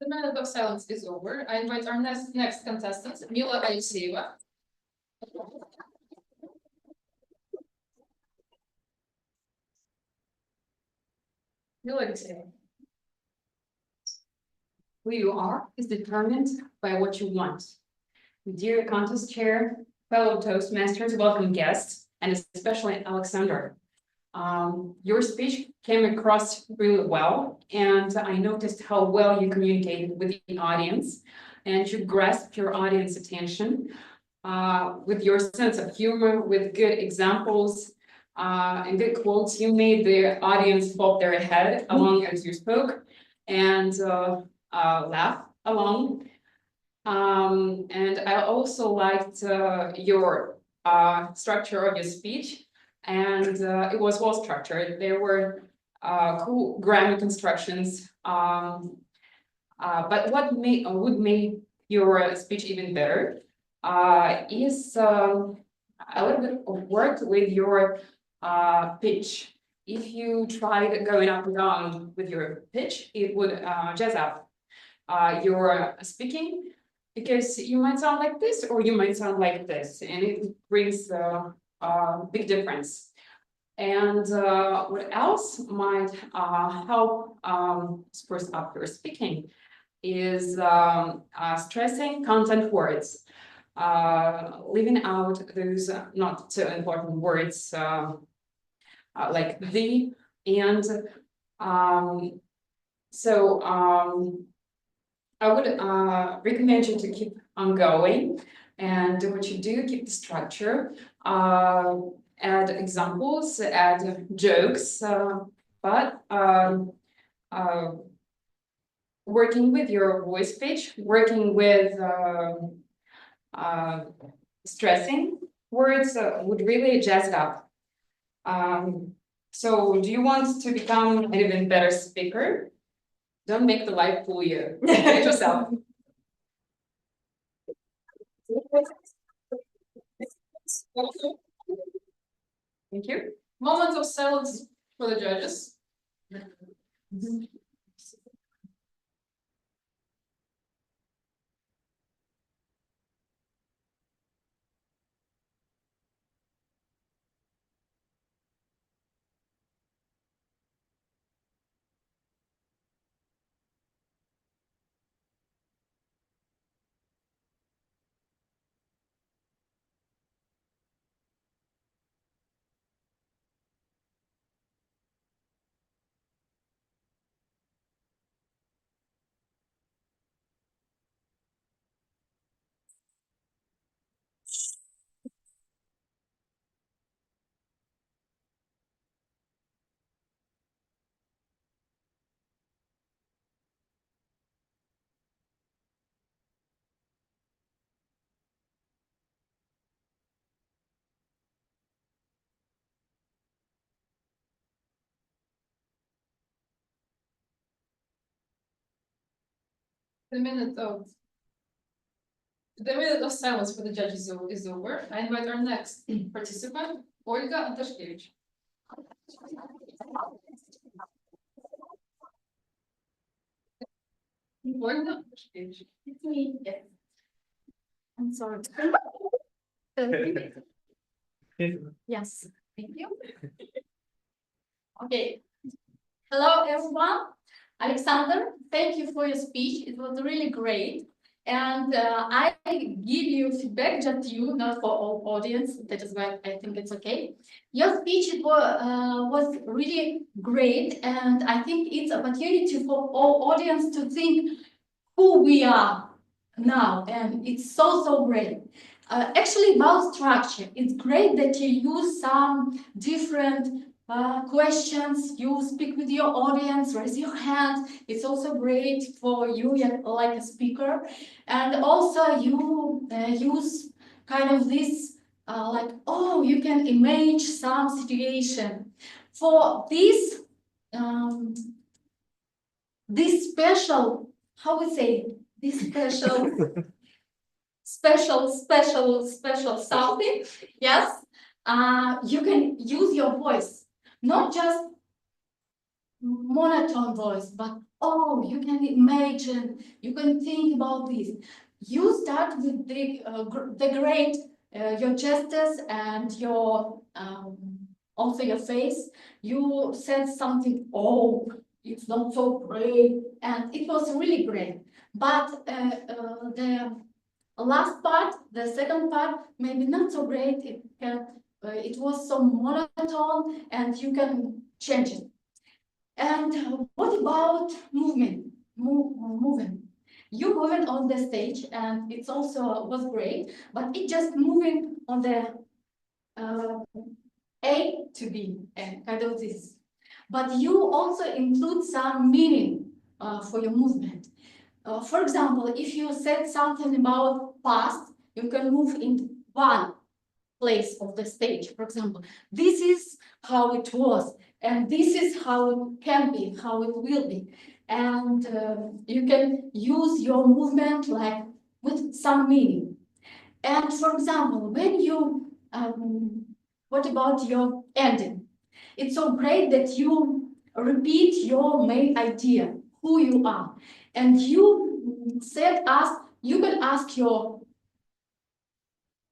The minute of silence is over. I invite our next contestant, Mila Alexeyeva. Mila Alexeyeva.
Who you are is determined by what you want. Dear contest chair, fellow Toastmasters, welcome guests, and especially Alexander. Your speech came across really well, and I noticed how well you communicated with the audience, and you grasped your audience attention with your sense of humor, with good examples, and good quotes. You made the audience bob their head along as you spoke, and laugh along. And I also liked your structure of your speech, and it was well structured. There were cool grammar constructions, but what would make your speech even better is a little bit of work with your pitch. If you tried going up and down with your pitch, it would jazz up your speaking, because you might sound like this or you might sound like this, and it brings a big difference. And what else might help spruce up your speaking is stressing content words, leaving out those not so important words like the and. I would recommend you to keep on going and do what you do, keep the structure, add examples, add jokes, but working with your voice pitch, working with stressing words would really jazz it up. So do you want to become an even better speaker? Don't make the life fool you. Get yourself. Thank you.
Moment of silence for the judges. The minute of silence for the judges is over. I invite our next participant, Olga Antashkevich. Olga Antashkevich.
It's me.
Yes.
I'm sorry. Yes, thank you. Okay. Hello, everyone. Alexander, thank you for your speech. It was really great. And I give you feedback, just you, not for all audience. That is why I think it's okay. Your speech was really great. And I think it's opportunity for all audience to think who we are now. And it's so great. Actually, about structure, it's great that you use some different questions. You speak with your audience, raise your hand. It's also great for you like a speaker. And also you use kind of this like, oh, you can image some situation. For this, this special, how we say, this special something, yes, you can use your voice, not just monotone voice, but oh, you can imagine, you can think about this. You start with the great, your gestures and your also your face. You said something, oh, it's not so great, and it was really great. But the last part, the second part, maybe not so great. It was so monotone, and you can change it. And what about movement? Moving. You moving on the stage, and it's also was great, but it just moving on the A to B, and kind of this. But you also include some meaning for your movement. For example, if you said something about past, you can move in one place of the stage. For example, this is how it was, and this is how it can be, how it will be. And you can use your movement like with some meaning. And for example, when you, what about your ending? It's so great that you repeat your main idea, who you are. And you said you can ask your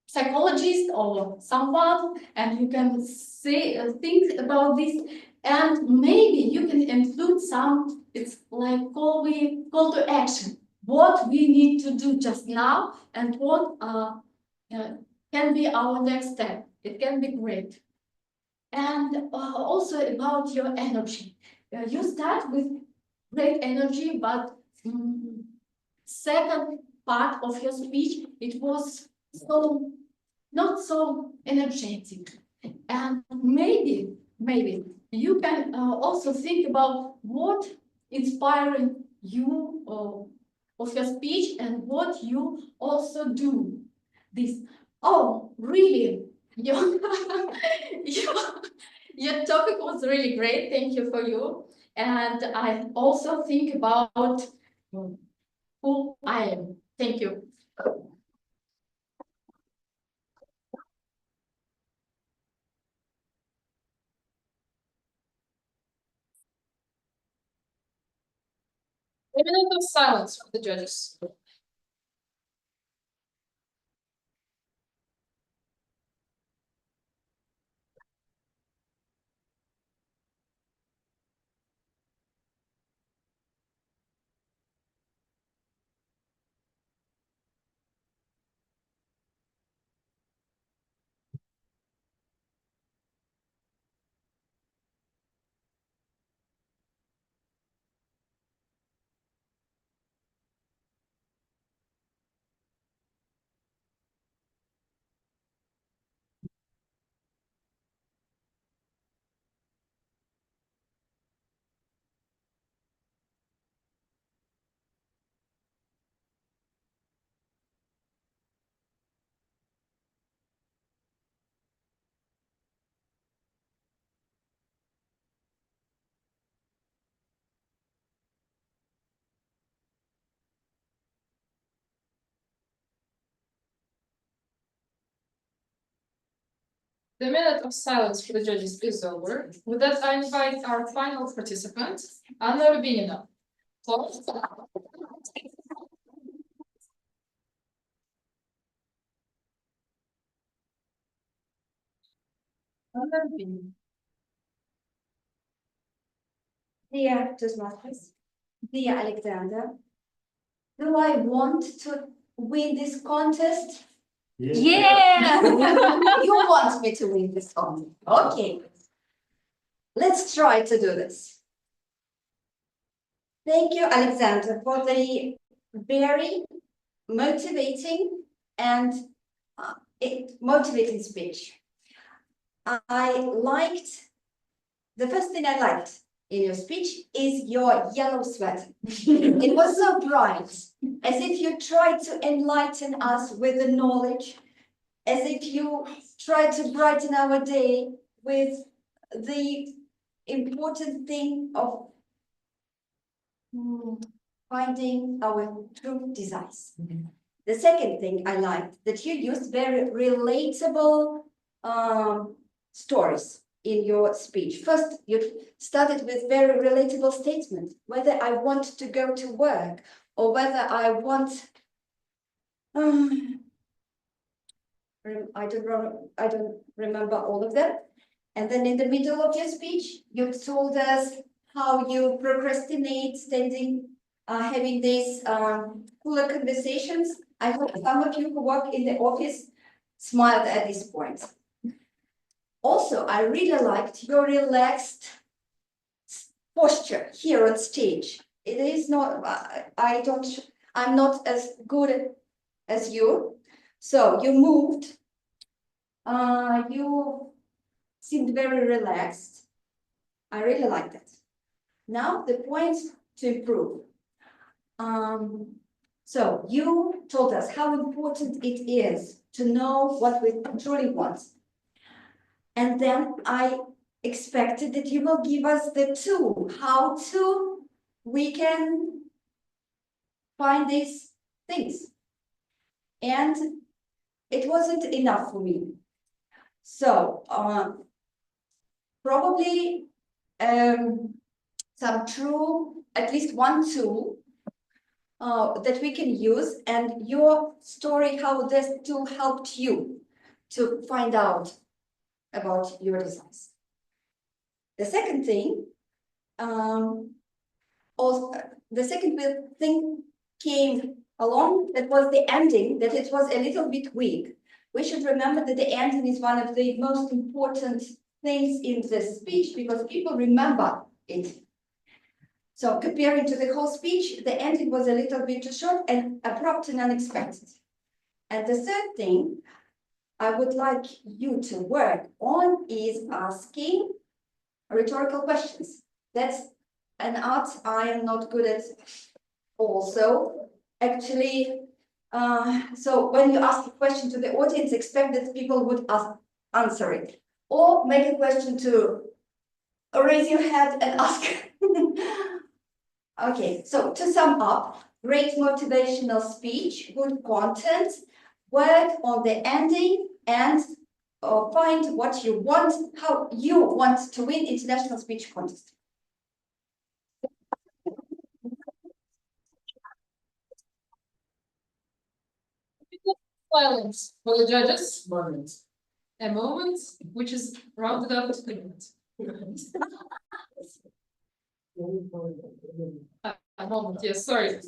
psychologist or someone, and you can say think about this, and maybe you can include some, it's like call to action, what we need to do just now, and what can be our next step. It can be great. And also about your energy. You start with great energy, but second part of your speech, it was so not so energetic. And maybe you can also think about what inspiring you of your speech, and what you also do. This, oh, really? Your topic was really great. Thank you for you.
And I also think about who I am. Thank you.
A minute of silence for the judges. The minute of silence for the judges is over. With that, I invite our final participant, Anna Rubinina. Anna Rubinina.
Dear Toastmasters, dear Alexander, do I want to win this contest? Yeah! You want me to win this contest? Okay. Let's try to do this. Thank you, Alexander, for the very motivating and motivating speech. The first thing I liked in your speech is your yellow sweater. It was so bright, as if you tried to enlighten us with the knowledge, as if you tried to brighten our day with the important thing of finding our true desires. The second thing I liked, that you used very relatable stories in your speech. First, you started with very relatable statement, whether I want to go to work or whether I want, I don't remember all of them. And then in the middle of your speech, you told us how you procrastinate standing, having these cooler conversations. I hope some of you who work in the office smiled at this point. Also, I really liked your relaxed posture here on stage. It is not, I'm not as good as you. So you moved, you seemed very relaxed. I really liked it. Now the points to improve. So you told us how important it is to know what we truly want. And then I expected that you will give us the tool, how we can find these things. And it wasn't enough for me. So probably some true, at least one tool that we can use, and your story, how this tool helped you to find out about your desires. The second thing, the second thing came along, that was the ending, that it was a little bit weak. We should remember that the ending is one of the most important things in this speech because people remember it. So comparing to the whole speech, the ending was a little bit too short and abrupt and unexpected. And the third thing I would like you to work on is asking rhetorical questions. That's an art I am not good at also. Actually, so when you ask a question to the audience, expect that people would answer it. Or make a question to raise your hand and ask Okay, so to sum up, great motivational speech, good content, work on the ending and find what you want, how you want to win international speech contest.
Silence for the judges. A moment which is rounded up to the minute. A moment, yes, sorry.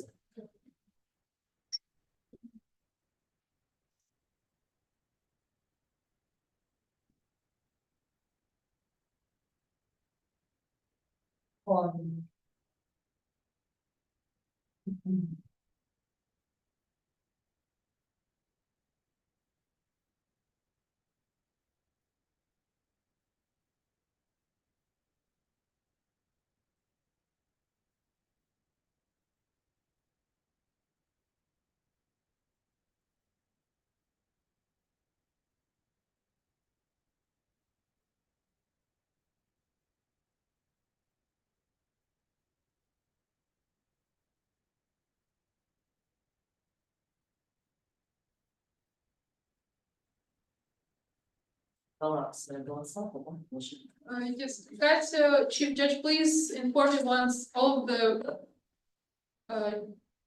Yes, guys, Chief Judge, please inform me once all of the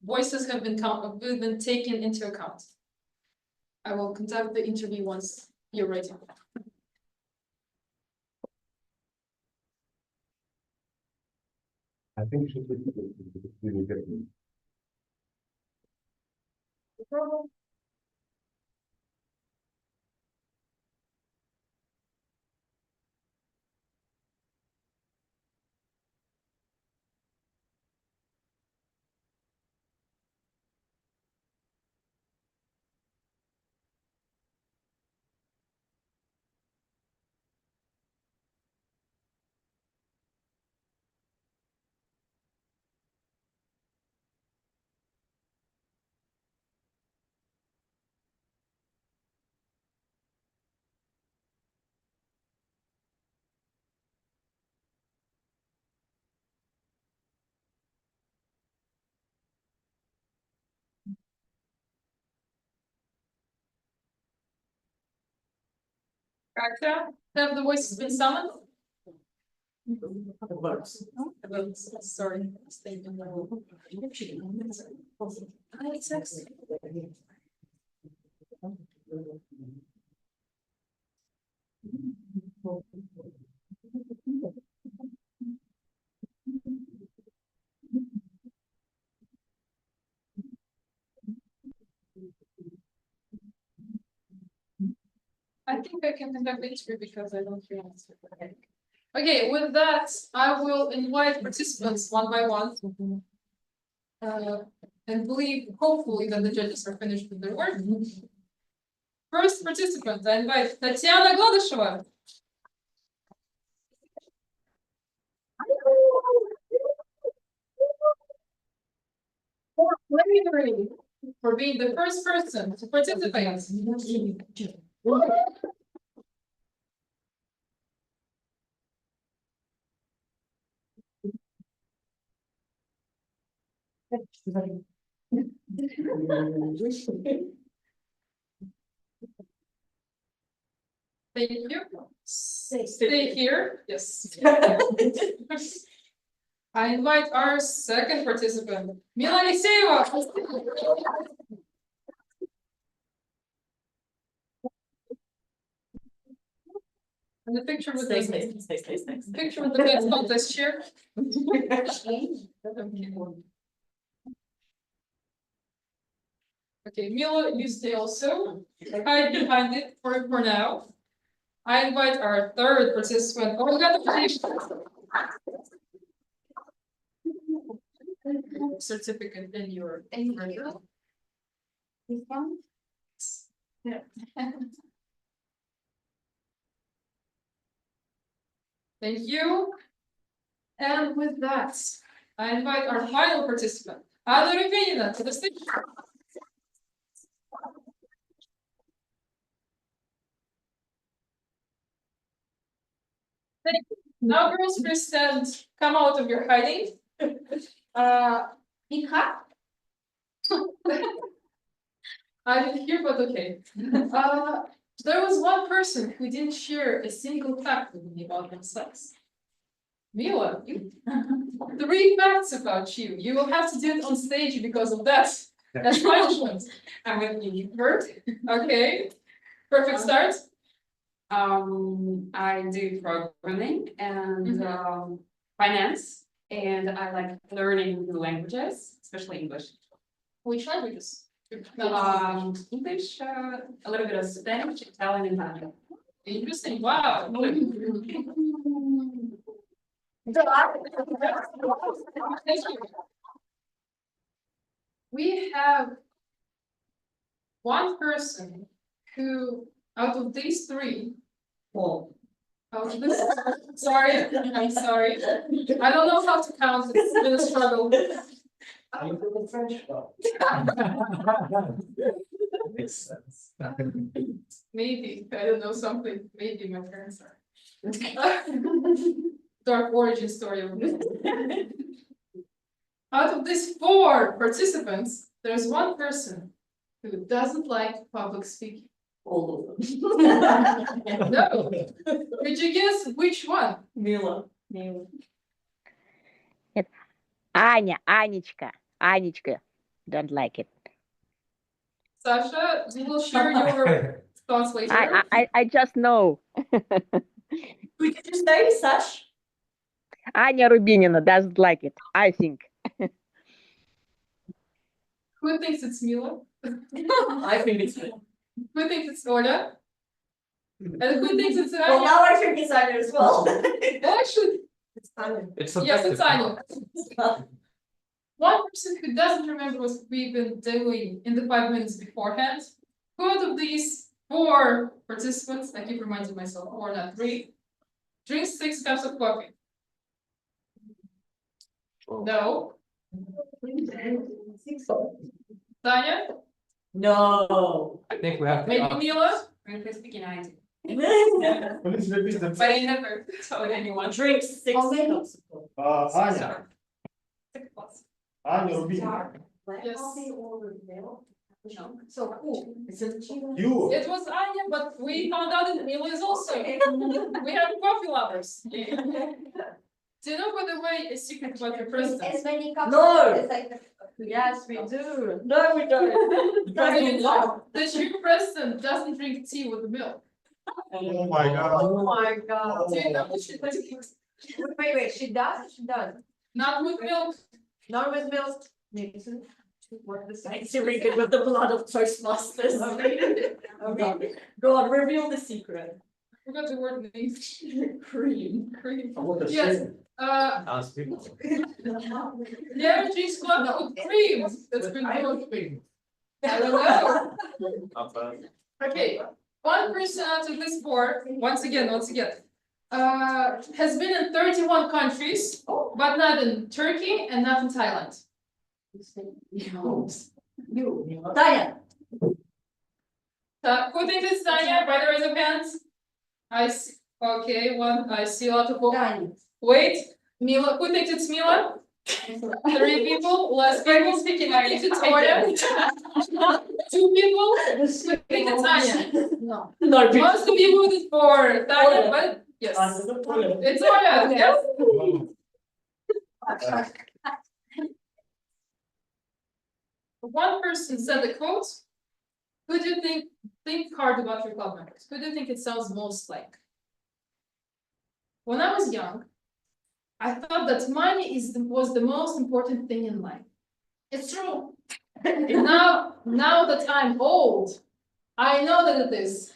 voices have been taken into account. I will conduct the interview once you're ready.
I think she should be.
Gotcha. Have the voices been summoned? Sorry. I think I can conduct the interview because I don't hear answer. Okay, with that, I will invite participants one by one. And believe, hopefully, that the judges are finished with their work. First participant, I invite Tatiana Gladышeva. For being the first person to participate. Thank you. Stay here. Yes. I invite our second participant, Mila Alexeyeva. And the picture with the picture with the best contest chair. Okay, Mila, you stay also. Hide behind it for now. I invite our third participant. Oh, we got the certificate in your
This one?
Yeah. Thank you. And with that, I invite our final participant, Anna Rubenina, to the stage. Thank you. Now, girls, first stand, come out of your hiding. Mika? I didn't hear, but okay. There was one person who didn't share a single fact with me about themselves. Mila, 3 facts about you. You will have to do it on stage because of that. That's punishment.
I'm with you.
Heard? Okay. Perfect start.
I do programming and finance, and I like learning new languages, especially English.
Which languages?
English, a little bit of Spanish, Italian, and Italian.
Interesting. Wow. We have one person who, out of these 3, out of this, sorry, I'm sorry. I don't know how to count, it's been a struggle.
Are you feeling French? Makes sense.
Maybe, I don't know something, maybe my parents are. Dark origin story of this. Out of these 4 participants, there's one person who doesn't like public speaking.
All of them.
No. Could you guess which one?
Mila.
Anечka, don't like it.
Sasha, you will share your thoughts later.
I just know.
Could you say, Sash?
Anya Rubinina doesn't like it, I think.
Who thinks it's Mila?
I think it's Mila.
Who thinks it's Oля? And who thinks it's Anya?
Well, now I think it's Anya as well.
Actually,
It's Anya.
yes, it's Anya. One person who doesn't remember what we've been doing in the 5 minutes beforehand. Who out of these 4 participants, I keep reminding myself, 4, not 3, drinks 6 cups of coffee? No. Tanya?
No.
I think we have to.
Maybe Mila?
Frankly speaking, I do.
Please repeat them.
But I never told anyone.
Drinks 6 cups.
Anya,
6 plus.
Anya Rubinina.
Yes.
So who? Is it
You.
It was Anya, but we found out that Mila is also. We have coffee lovers. Do you know, by the way, a secret about your president?
As many cups.
No.
as I can-
Yes, we do. No, we don't.
Do you know that your president doesn't drink tea with milk?
Oh my God.
Oh my God.
Do you know what she does?
Wait, she does? She does.
Not with milk.
Not with milk. What the same? Drink it with the blood of Toastmasters. Okay. Go on, reveal the secret.
I forgot the word in English.
Cream.
Cream.
What a
Yes.
shame.
Never drinks coffee with cream. That's been good. I don't know. Okay, one person out of this 4, once again, has been in 31 countries, but not in Turkey and not in Thailand.
Tanya.
Who thinks it's Tanya? By the raise of hands. I see. Okay, one. I see a lot of people. Wait, Mila. Who thinks it's Mila? 3 people. Less people. Who thinks it's Oya? 2 people. Who think it's Anya?
No.
Most of you voted for Tanya, but yes, it's Oya. Yes. One person said the quote. Who do you think hard about your club members? Who do you think it sounds most like? When I was young, I thought that money was the most important thing in life. It's true. now that I'm old, I know that it is.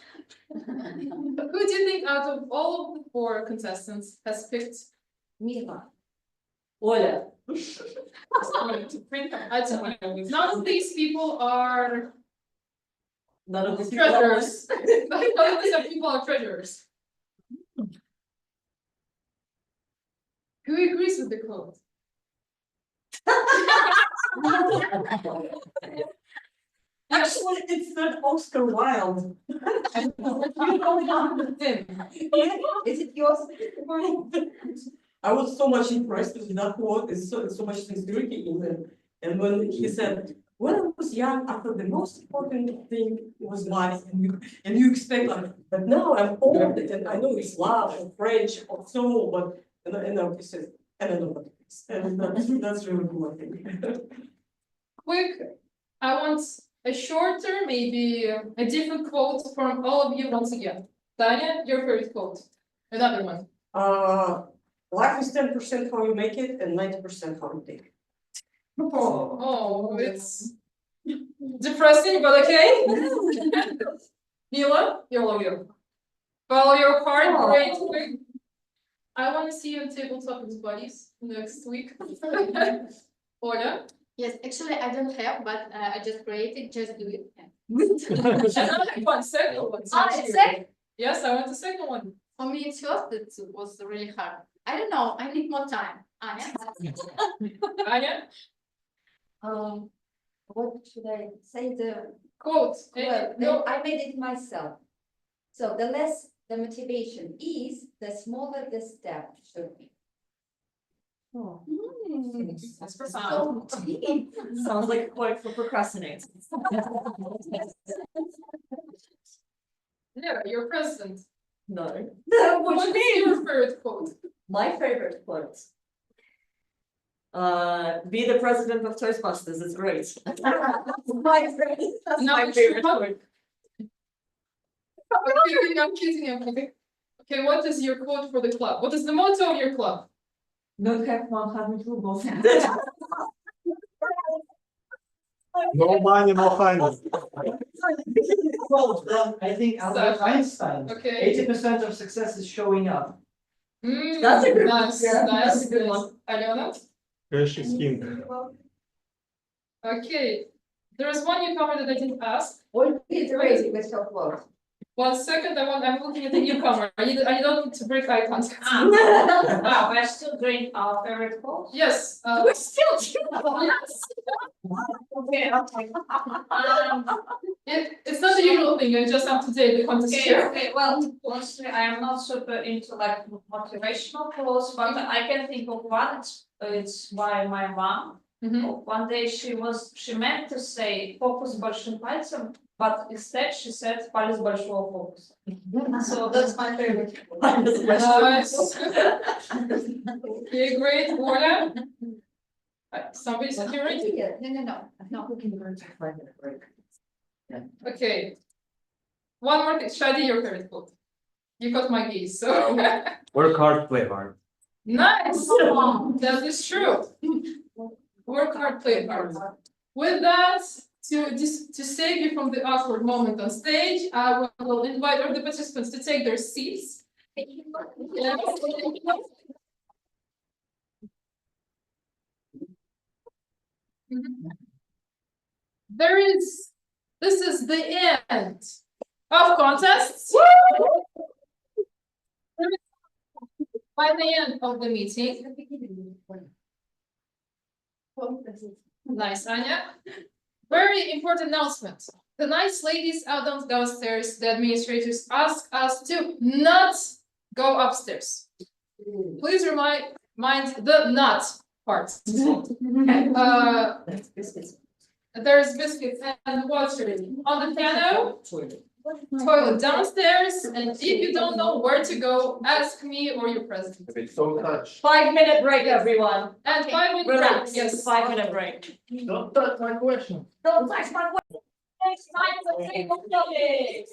Who do you think out of all of the 4 contestants has picked Mila?
Oля.
None of these people are
None of the
treasures. None of these people are treasures. Who agrees with the quote?
Actually, it's not Oscar Wilde.
Is it yours?
I was so much impressed with that quote. It's so much sincerity in it. And when he said, when I was young, I thought the most important thing was life, and you expect like, but now I'm old and I know it's love and French or soul, but and now he says, and I know what it is. And that's really cool, I think.
Quick, I want a shorter, maybe a different quote from all of you once again. Tanya, your favorite quote. Another one.
Life is 10% how you make it and 90% how you take it.
Oh, it's depressing, but okay. Mila, you. Follow your heart, great. Quick. I want to see you on tabletop with buddies next week. Oля.
Yes, actually, I don't have, but I just created, just do it.
Another one, second one.
Second?
Yes, I want the second one.
For me, it's first, it was really hard. I don't know, I need more time. Anya?
Anya?
What should I say? The
quote.
Well, I made it myself. So the less the motivation is, the smaller the step should be.
Oh.
That's profound.
Sounds like a quote for procrastinating.
Yeah, you're president.
No.
What is your favorite quote?
My favorite quote. Be the president of Toastmasters, it's great. That's my favorite quote.
I'm kidding. Okay, what is your quote for the club? What is the motto of your club?
Don't have 100 rubles.
No money, no kindness.
I think Albert Einstein.
Okay.
80% of success is showing up.
That's a good one.
Nice,
Yeah,
nice.
that's a good one.
Alena?
Cash is king.
Okay. There is one newcomer that I didn't ask.
What is the rating with your quote?
1 second, I'm looking at the newcomer. I don't need to break eye contact.
Wow, we're still doing our favorite quote?
Yes.
We're still
It's not the usual thing, it's just up to date, the contest chair.
Okay, well, honestly, I am not super into like motivational quotes, but I can think of one. It's by my mom. One day she meant to say focus большим пальцем, but instead she said палец большого фокуса. So that's my favorite.
Nice. Okay, great. Oля? Somebody security?
No.
We can go to 5-minute break.
Okay. One more thing. Shadi, your favorite quote. You got my gaze, so.
Work hard, play hard.
Nice. That is true. Work hard, play hard. With that, to save you from the awkward moment on stage, I will invite all the participants to take their seats. This is the end of contests. By the end of the meeting. Nice, Anya. Very important announcement. The nice ladies out downstairs, the administrators ask us to not go upstairs. Please mind the not part. There's biscuits and water on the piano. Toilet downstairs, and if you don't know where to go, ask me or your president.
Don't touch.
5-minute break, everyone.
And 5-minute break.
Relax.
Yes.
5-minute break.
Don't touch my question.
Don't touch my question.
Next time, the table topics.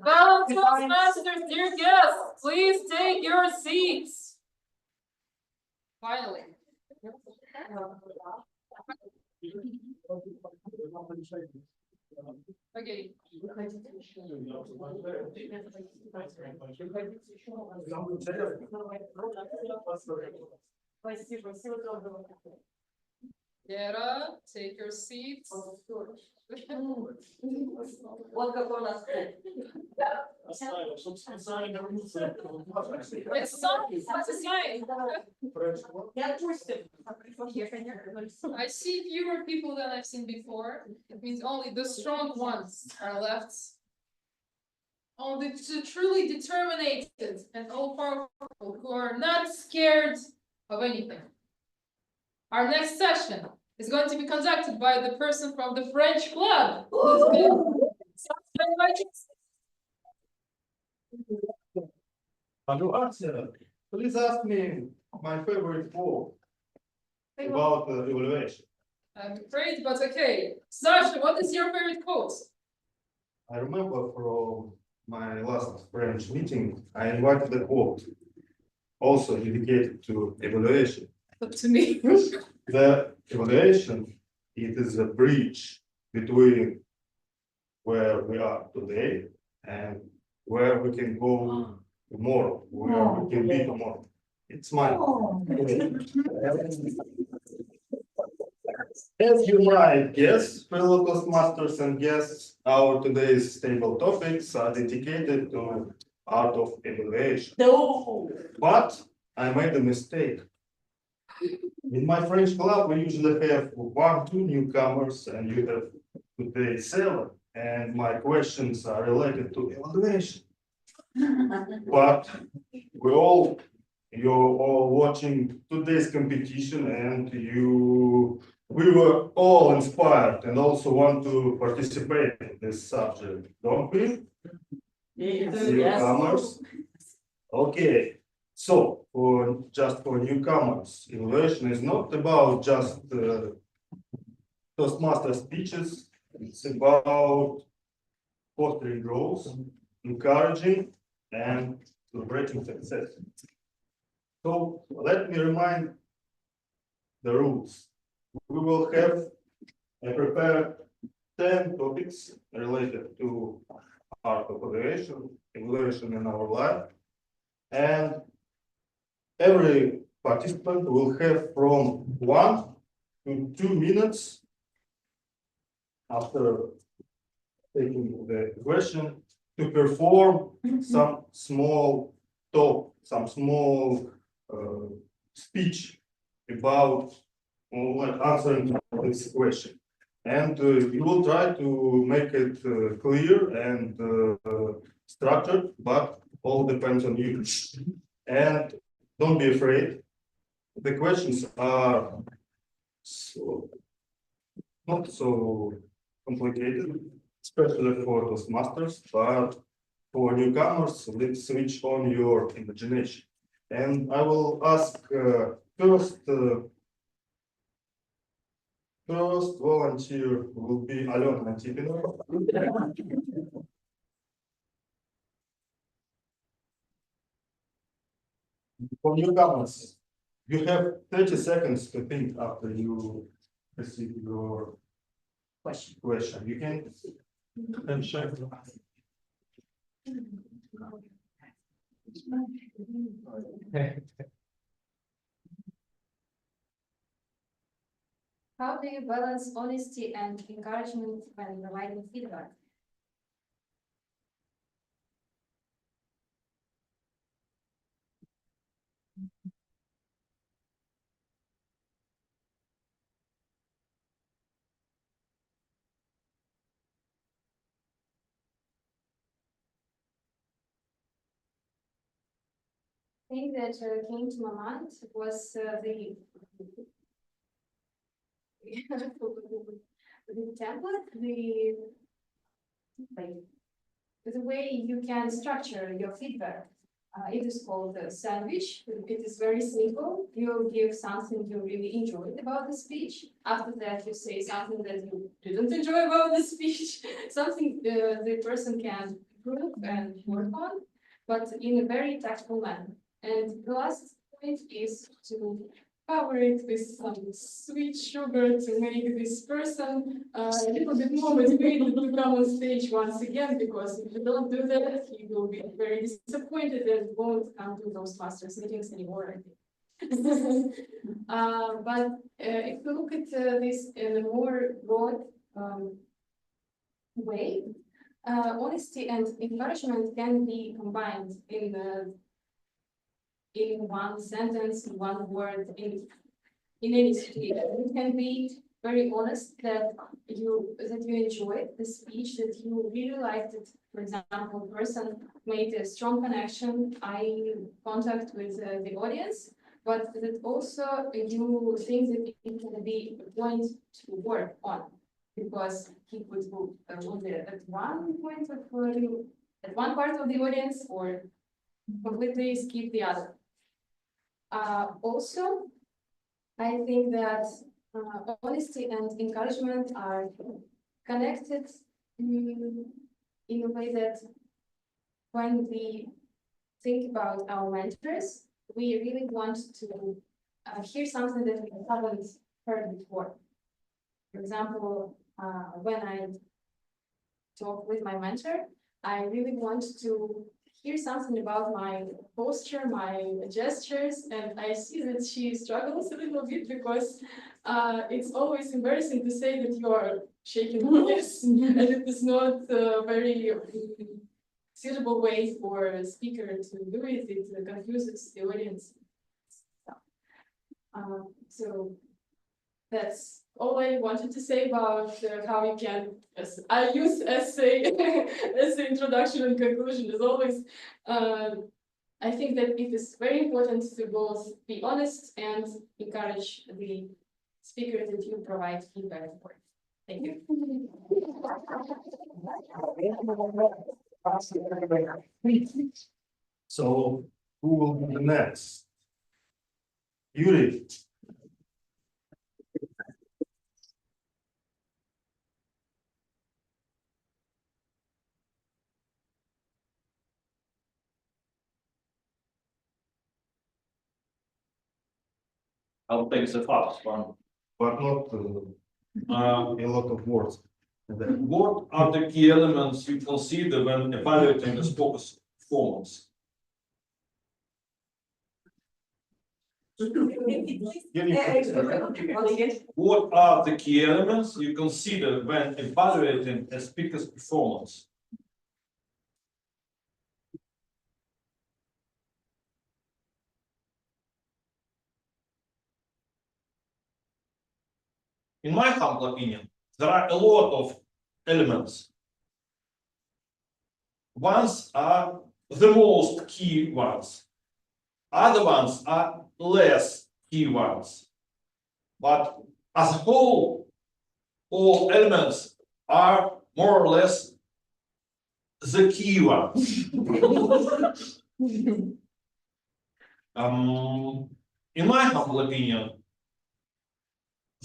Well, Toastmasters, dear guests, please take your seats. Finally. Okay. Lera, take your seats.
Вот как у нас тут.
It's sign, what's a sign?
Я Тустик.
I see fewer people than I've seen before. It means only the strong ones are left. Only the truly determined and all powerful who are not scared of anything. Our next session is going to be conducted by the person from the French club.
Please ask me my favorite quote about evaluation.
I'm afraid, but okay. Sasha, what is your favorite quote?
I remember from my last French meeting, I invited a quote, also dedicated to evaluation.
Up to me.
The evaluation, it is a bridge between where we are today and where we can go tomorrow, where we can be tomorrow. It's mine. As you might guess, fellow Toastmasters and guests, our today's table topics are dedicated to art of evaluation.
No.
But I made a mistake. In my French club, we usually have 1, 2 newcomers, and you have today 7. And my questions are related to evaluation. But you're all watching today's competition, and we were all inspired and also want to participate in this subject, don't we? Newcomers. Okay, so for newcomers, evaluation is not about just Toastmaster speeches. It's about fostering growth, encouraging, and celebrating success. So let me remind the rules. We will have prepared 10 topics related to art of evaluation in our life, and every participant will have from 1 to 2 minutes after taking the question to perform some small talk, some small speech about answering this question. And you will try to make it clear and structured, but all depends on you. And don't be afraid. The questions are not so complicated, especially for Toastmasters, but for newcomers, let's switch on your imagination. And I will ask first volunteer will be Alena Antipina. For newcomers, you have 30 seconds to think after you receive your question. You can check.
How do you balance honesty and encouragement when providing feedback? Thing that came to my mind was the template, the way you can structure your feedback. It is called a sandwich. It is very simple. You give something you really enjoyed about the speech. After that, you say something that you didn't enjoy about the speech, something the person can improve and work on, but in a very tactful manner. And the last point is to
cover it with some sweet sugar to make this person a little bit more motivated to come on stage once again, because if you don't do that, he will be very disappointed and won't come to those Toastmasters meetings anymore, I think. But if we look at this in a more broad way, honesty and encouragement can be combined in one sentence, in one word, in any speech. You can be very honest that you enjoyed the speech, that you really liked it. For example, a person made a strong connection, eye contact with the audience, but that also you think that it can be a point to work on, because he could go at one point of at one part of the audience or completely skip the other. Also, I think that honesty and encouragement are connected in a way that when we think about our mentors, we really want to hear something that we haven't heard before. For example, when I talk with my mentor, I really want to hear something about my posture, my gestures, and I see that she struggles a little bit because it's always embarrassing to say that you are shaking yes, and it is not a very suitable way for a speaker to do it. It confuses the audience. So that's all I wanted to say about how you can, as I use essay as the introduction and conclusion as always. I think that it is very important to both be honest and encourage the speaker that you provide feedback for. Thank you.
So who will be the next? Yuri.
I'll take the fast one.
But not a lot of words.
What are the key elements you consider when evaluating a speaker's performance? What are the key elements you consider when evaluating a speaker's performance? In my humble opinion, there are a lot of elements. Ones are the most key ones. Other ones are less key ones. But as a whole, all elements are more or less the key ones. In my humble opinion,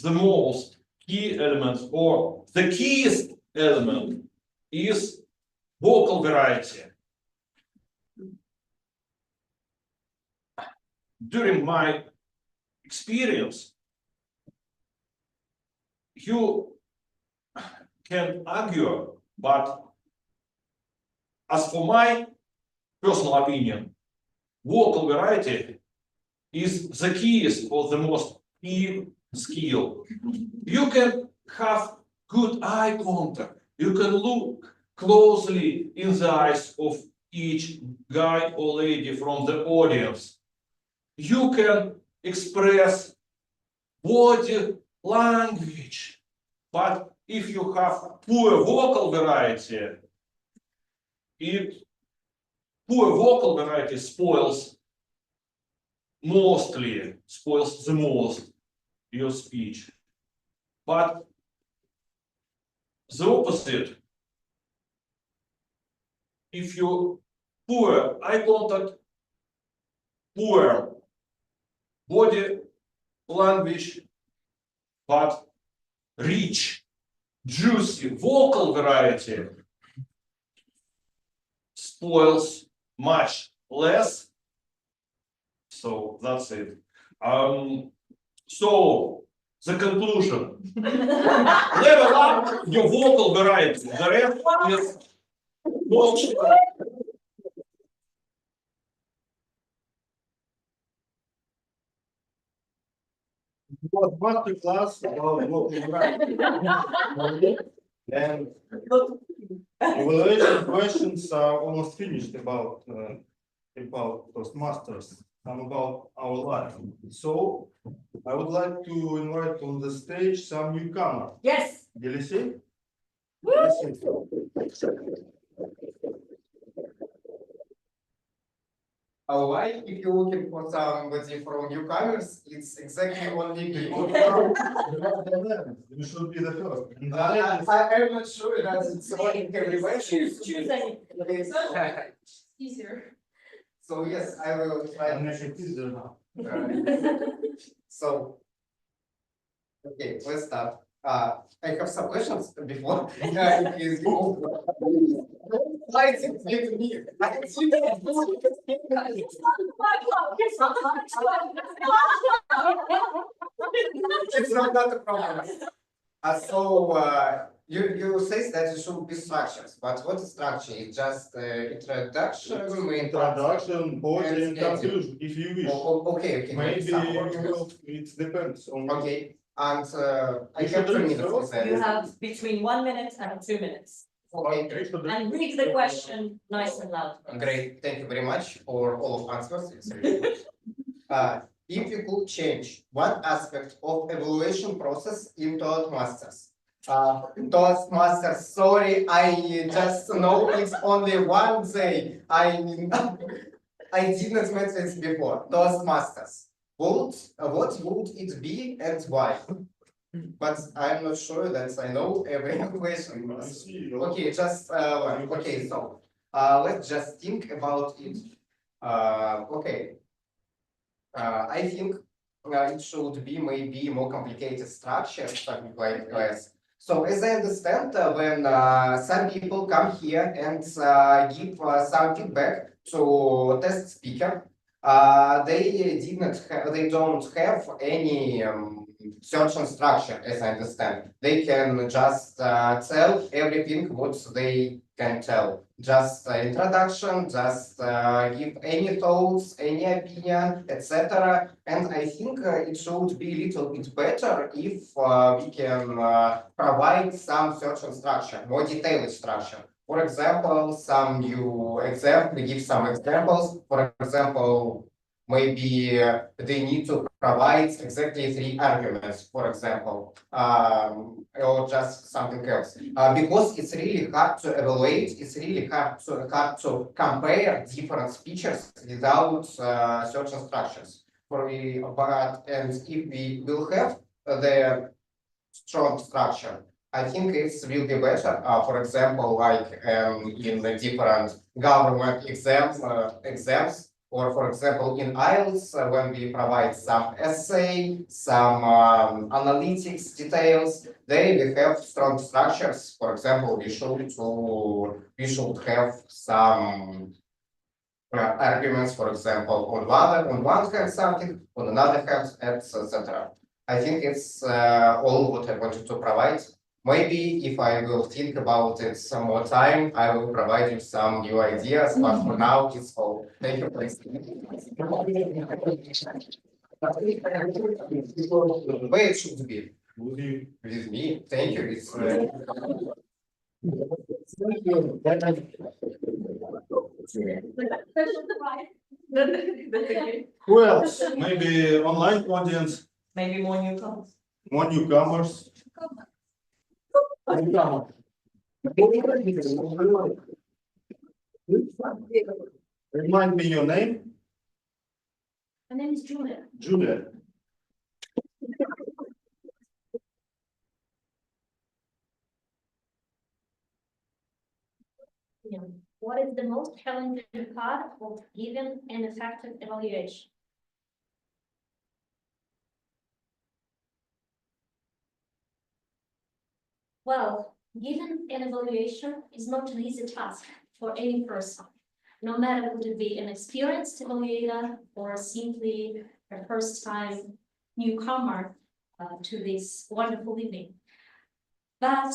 the most key element or the keyest element is vocal variety. During my experience, you can argue, but as for my personal opinion, vocal variety is the keyest or the most key skill. You can have good eye contact. You can look closely in the eyes of each guy or lady from the audience. You can express body language. But if you have poor vocal variety, poor vocal variety spoils the most your speech. But the opposite, if you poor eye contact, poor body language, but rich, juicy vocal variety spoils much less. So that's it. So, the conclusion. Level up your vocal variety. The rest is bullshit.
Was master class about vocal variety. And evaluation questions are almost finished about Toastmasters and about our life. So I would like to invite on the stage some newcomer.
Yes.
Елисей?
Why, if you're looking for somebody from newcomers, it's exactly only me.
You should be the first.
I'm not sure that it's working everywhere.
Choose any.
Easier.
So yes, I will try.
I'll make it easier now.
So, okay, let's start. I have some questions before. Why is it with me? It's not a problem. You say that it should be structures, but what is structure? It's just introduction,
Introduction, body, and conclusion, if you wish.
Okay.
Maybe it depends on.
Okay, and I
You
have
should
2
read
minutes for
first.
that.
You have between 1 minute and 2 minutes.
Okay,
And read the question nice and loud.
great. Thank you very much for all of answers. It's really good. If you could change one aspect of evaluation process in Toastmasters. Toastmasters, sorry, I just know it's only one day. I didn't mention this before. Toastmasters. What would it be and why? But I'm not sure that I know every question. Okay, just okay. So let's just think about it. Okay. I think it should be maybe more complicated structure, something like this. So as I understand, when some people come here and give some feedback to test speaker, they don't have any certain structure, as I understand. They can just tell everything what they can tell. Just introduction, just give any thoughts, any opinion, etc. And I think it should be a little bit better if we can provide some certain structure, more detailed structure. For example, some new example, give some examples. For example, maybe they need to provide exactly 3 arguments, for example, or just something else. Because it's really hard to evaluate, it's really hard to compare different speeches without certain structures. And if we will have the strong structure, I think it will be better. For example, like in the different government exams, or for example, in IELTS, when we provide some essay, some analytics details, they will have strong structures. For example, we should have some arguments, for example, on one hand something, on another hand, etc. I think it's all what I wanted to provide. Maybe if I will think about it some more time, I will provide you some new ideas, but for now, it's all. Thank you for listening. Where it should be? With me. Thank you. It's,
Who else? Maybe online audience,
Maybe more newcomers.
more newcomers. Remind me your name.
My name is Julia.
Julia.
What is the most challenging part of giving an effective evaluation? Well, giving an evaluation is not an easy task for any person, no matter would it be an experienced evaluator or simply a first-time newcomer to this wonderful evening. But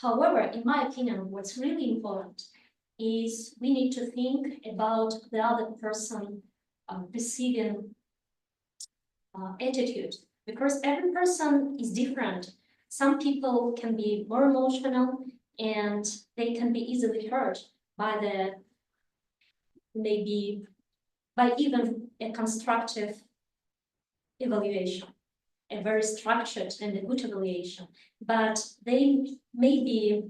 however, in my opinion, what's really important is we need to think about the other person perceiving attitude, because every person is different. Some people can be more emotional and they can be easily hurt by the maybe by even a constructive evaluation, a very structured and a good evaluation, but they maybe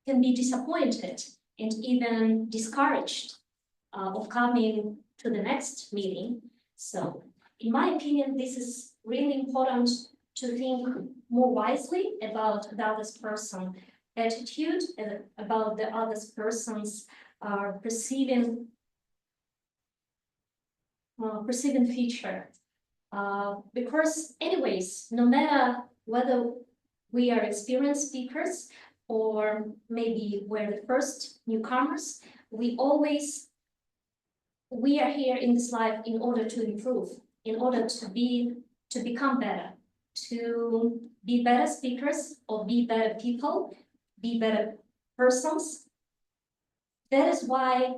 can be disappointed and even discouraged of coming to the next meeting. So in my opinion, this is really important to think more wisely about the other person's attitude and about the other person's perceiving feature. Because anyways, no matter whether we are experienced speakers or maybe we're the first newcomers, we are here in this life in order to improve, in order to become better, to be better speakers or be better people, be better persons. That is why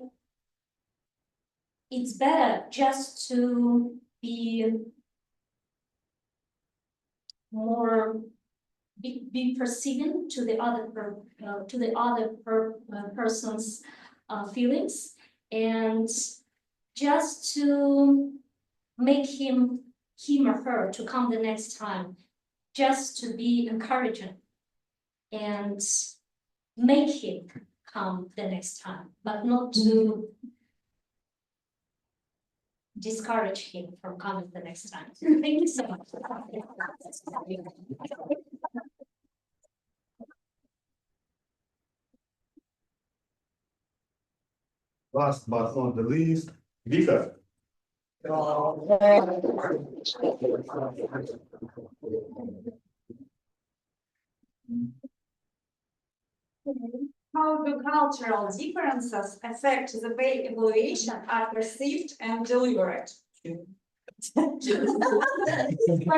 it's better just to be more be perceiving to the other person's feelings, and just to make him or her to come the next time, just to be encouraging and make him come the next time, but not to discourage him from coming the next time. Thank you so much.
Last but not the least, Vika.
How do cultural differences affect the way evaluations are perceived and delivered? My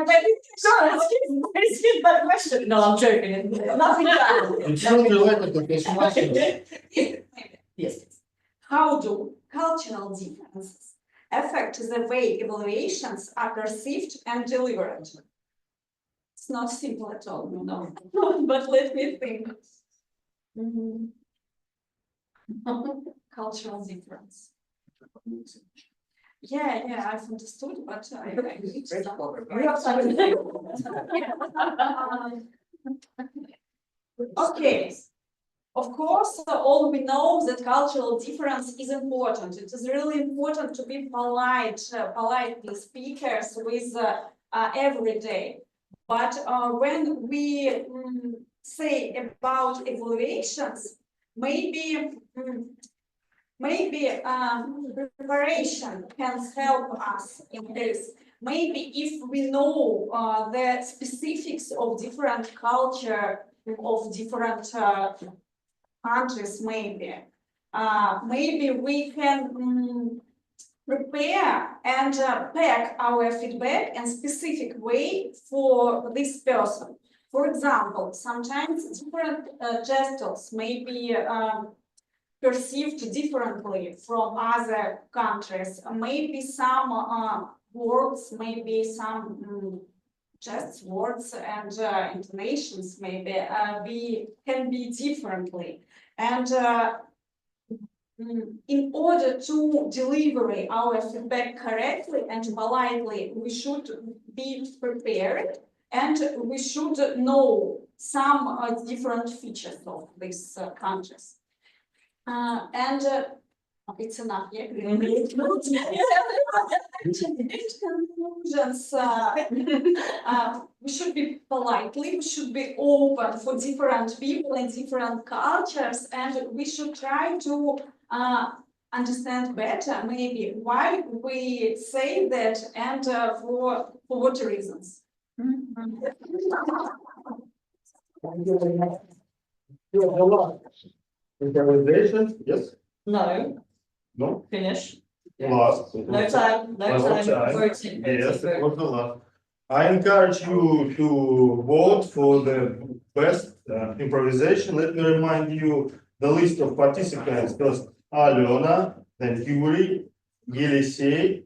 baby, excuse my question.
No, I'm joking. Nothing bad.
It's not related to Toastmasters.
Yes.
How do cultural differences affect the way evaluations are perceived and delivered? It's not simple at all, no. But let me think. Cultural difference. Yeah, I've understood, but I need to Okay. Of course, all we know that cultural difference is important. It is really important to be politely speakers with every day. But when we say about evaluations, maybe preparation can help us in this. Maybe if we know the specifics of different culture, of different countries, maybe we can prepare and pack our feedback in specific way for this person. For example, sometimes different gestures may be perceived differently from other countries. Maybe some words, maybe some just words and intonations maybe can be differently. And in order to deliver our feedback correctly and politely, we should be prepared and we should know some different features of these countries. It's enough, yeah. In conclusions, we should be politely, we should be open for different people and different cultures, and we should try to understand better maybe why we say that and for what reasons.
Interpretation, yes?
No.
No?
Finish.
last.
No time, no
No
time,
time.
voting.
Yes, it was the last. I encourage you to vote for the best improvisation. Let me remind you the list of participants. First, Alena, then Yuri, Yelisey,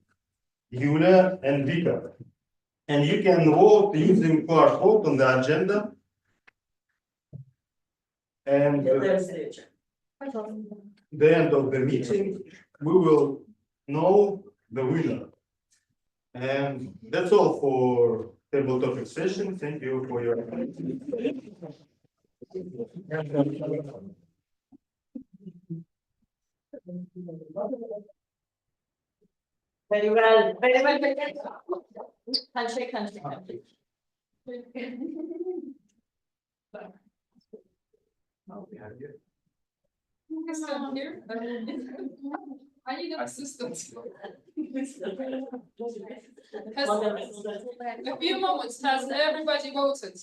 Yulia, and Vika. And you can vote using QR code on the agenda. And the end of the meeting, we will know the winner. And that's all for table topic session. Thank you for your attention.
Very well, very well. Handshake, handshake, handshake.
I need an assistant. A few moments, has everybody voted?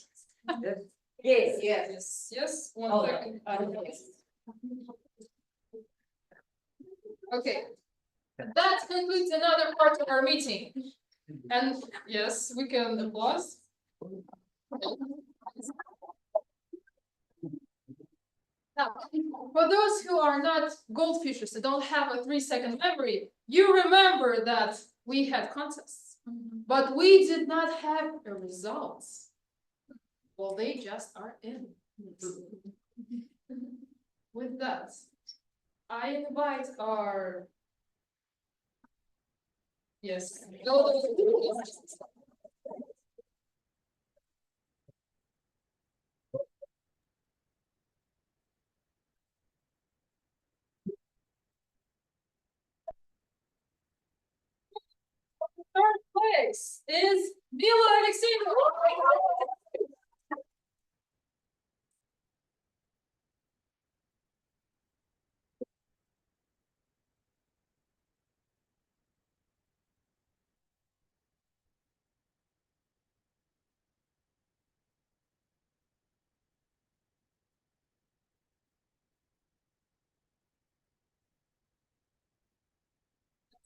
Yes, yes.
Yes, yes, 1 second. Okay. That concludes another part of our meeting. And yes, we can applause. Now, for those who are not goldfishers, that don't have a 3-second memory, you remember that we had contests, but we did not have the results. Well, they just are in. With that, I invite our yes. Third place is Mila Alexeeva.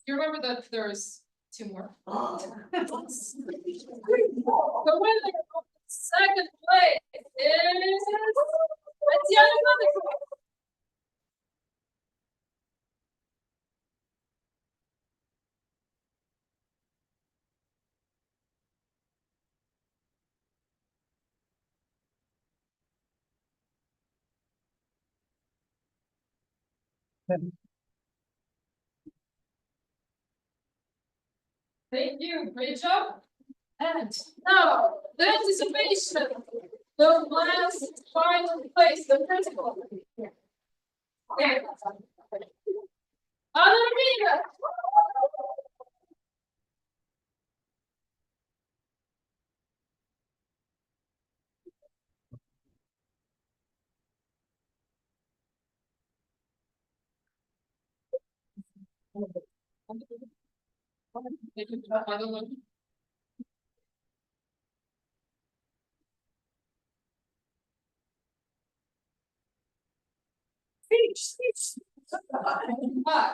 You remember that there's 2 more. The winner of second place is Tatiana. Thank you, great job. And now, the anticipation, the last final place, the principal. Okay. Anna. I don't know.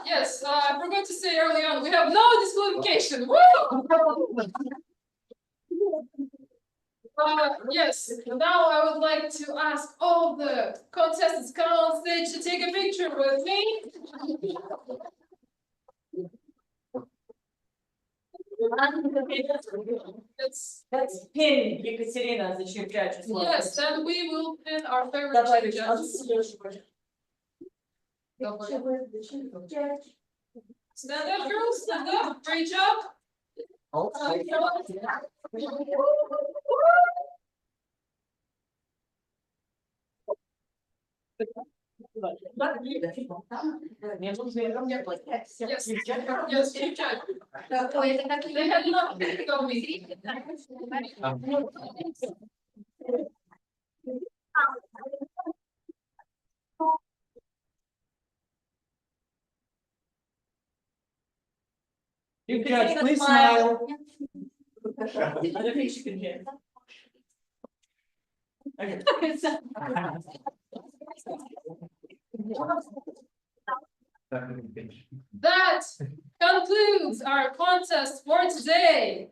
Yes, I forgot to say early on, we have no disqualification. Woo! Yes, now I would like to ask all the contestants come on stage to take a picture with me.
Let's pin Ekaterina as the chief judge as well.
Yes, then we will pin our favorite chief judges. Stand up, girls, stand up. Great job. Yes, chief judge. They had not told me.
You judge, please smile. I don't think she can hear. Okay.
That concludes our contest for today.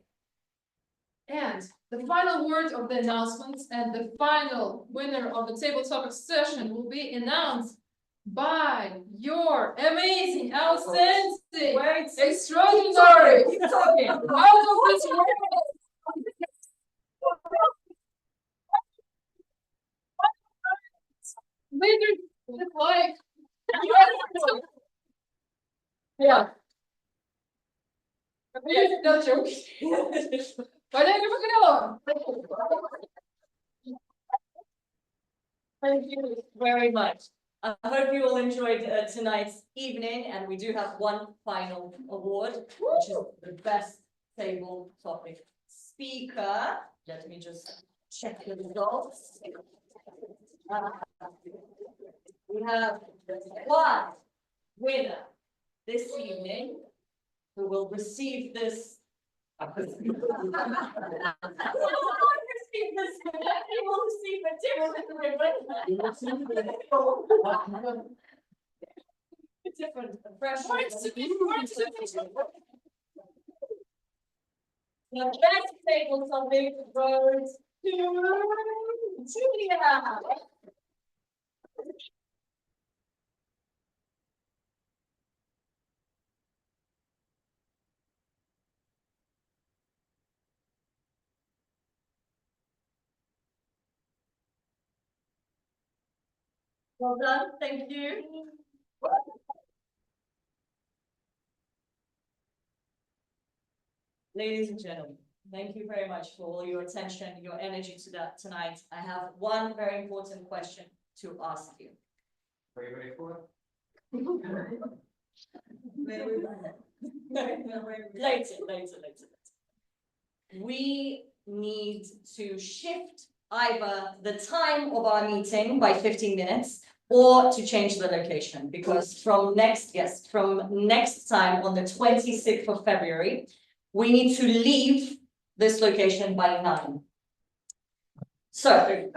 And the final word of the announcements and the final winner of the table topic session will be announced by your amazing, outstanding, extraordinary, out of this world. Leaders, like, yeah. No joke. But anyway,
Thank you very much. I hope you all enjoyed tonight's evening, and we do have one final award, which is the best table topic speaker. Let me just check the results. We have one winner this evening who will receive this. He will receive a different the best table topic goes to Julia. Well done, thank you. Ladies and gentlemen, thank you very much for all your attention, your energy to that tonight. I have one very important question to ask you.
Are you ready for it?
Later. We need to shift either the time of our meeting by 15 minutes or to change the location, because from next time on the 26th of February, we need to leave this location by 9. So,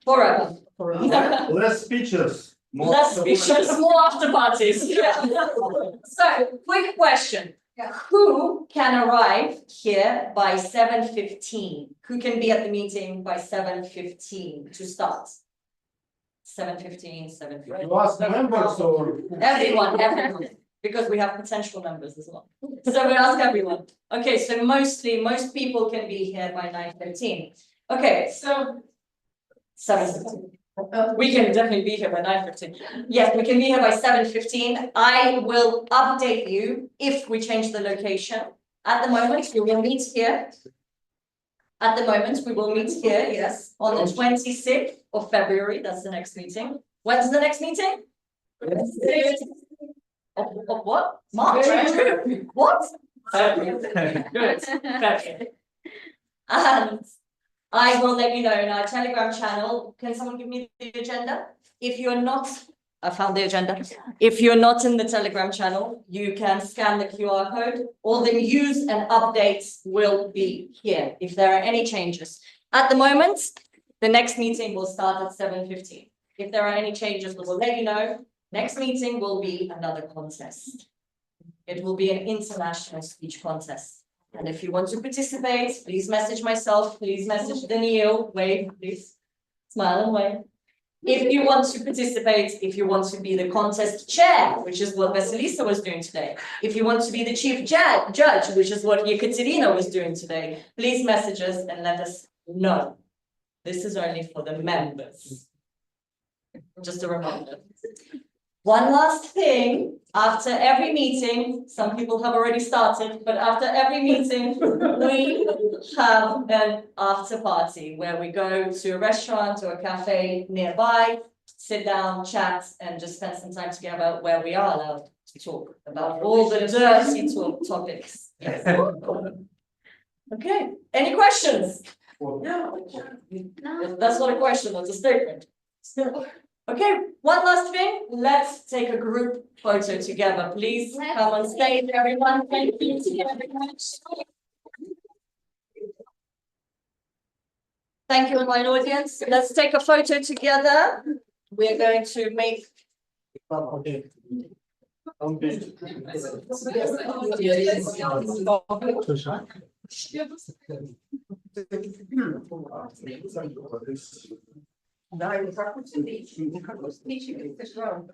forever.
Less speeches.
Less speeches, more after parties. Yeah. So, quick question. Who can arrive here by 7:15? Who can be at the meeting by 7:15 to start? 7:15, 7:15.
Last members or?
Everyone, because we have potential members as well. So we ask everyone. Okay, so most people can be here by 9:15. Okay, so 7:15. We can definitely be here by 9:15. Yes, we can be here by 7:15. I will update you if we change the location. At the moment, we will meet here. Yes, on the 26th of February. That's the next meeting. When's the next meeting? Of what? March? What? Good. February. And I will let you know in our Telegram channel. Can someone give me the agenda? If you're not, I found the agenda. If you're not in the Telegram channel, you can scan the QR code. All the news and updates will be here if there are any changes. At the moment, the next meeting will start at 7:15. If there are any changes, we will let you know. Next meeting will be another contest. It will be an international speech contest. And if you want to participate, please message myself, please message Daniel, wave, please, smile and wave. If you want to participate, if you want to be the contest chair, which is what Vasilisa was doing today. If you want to be the chief judge, which is what Yekaterina was doing today, please message us and let us know. This is only for the members. Just a reminder. One last thing, after every meeting, some people have already started, but after every meeting, we have an after party where we go to a restaurant or a cafe nearby, sit down, chat, and just spend some time together where we are allowed to talk about all the dirty topics. Okay, any questions? No. That's not a question, that's a statement. Okay, one last thing. Let's take a group photo together, please. Come on stage, everyone. Thank you very much. Thank you, online audience. Let's take a photo together. We're going to make
Да, и как у тебя? Как у тебя? Ты что?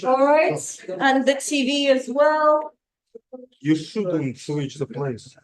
All right, and the TV as well.
You shouldn't switch the place.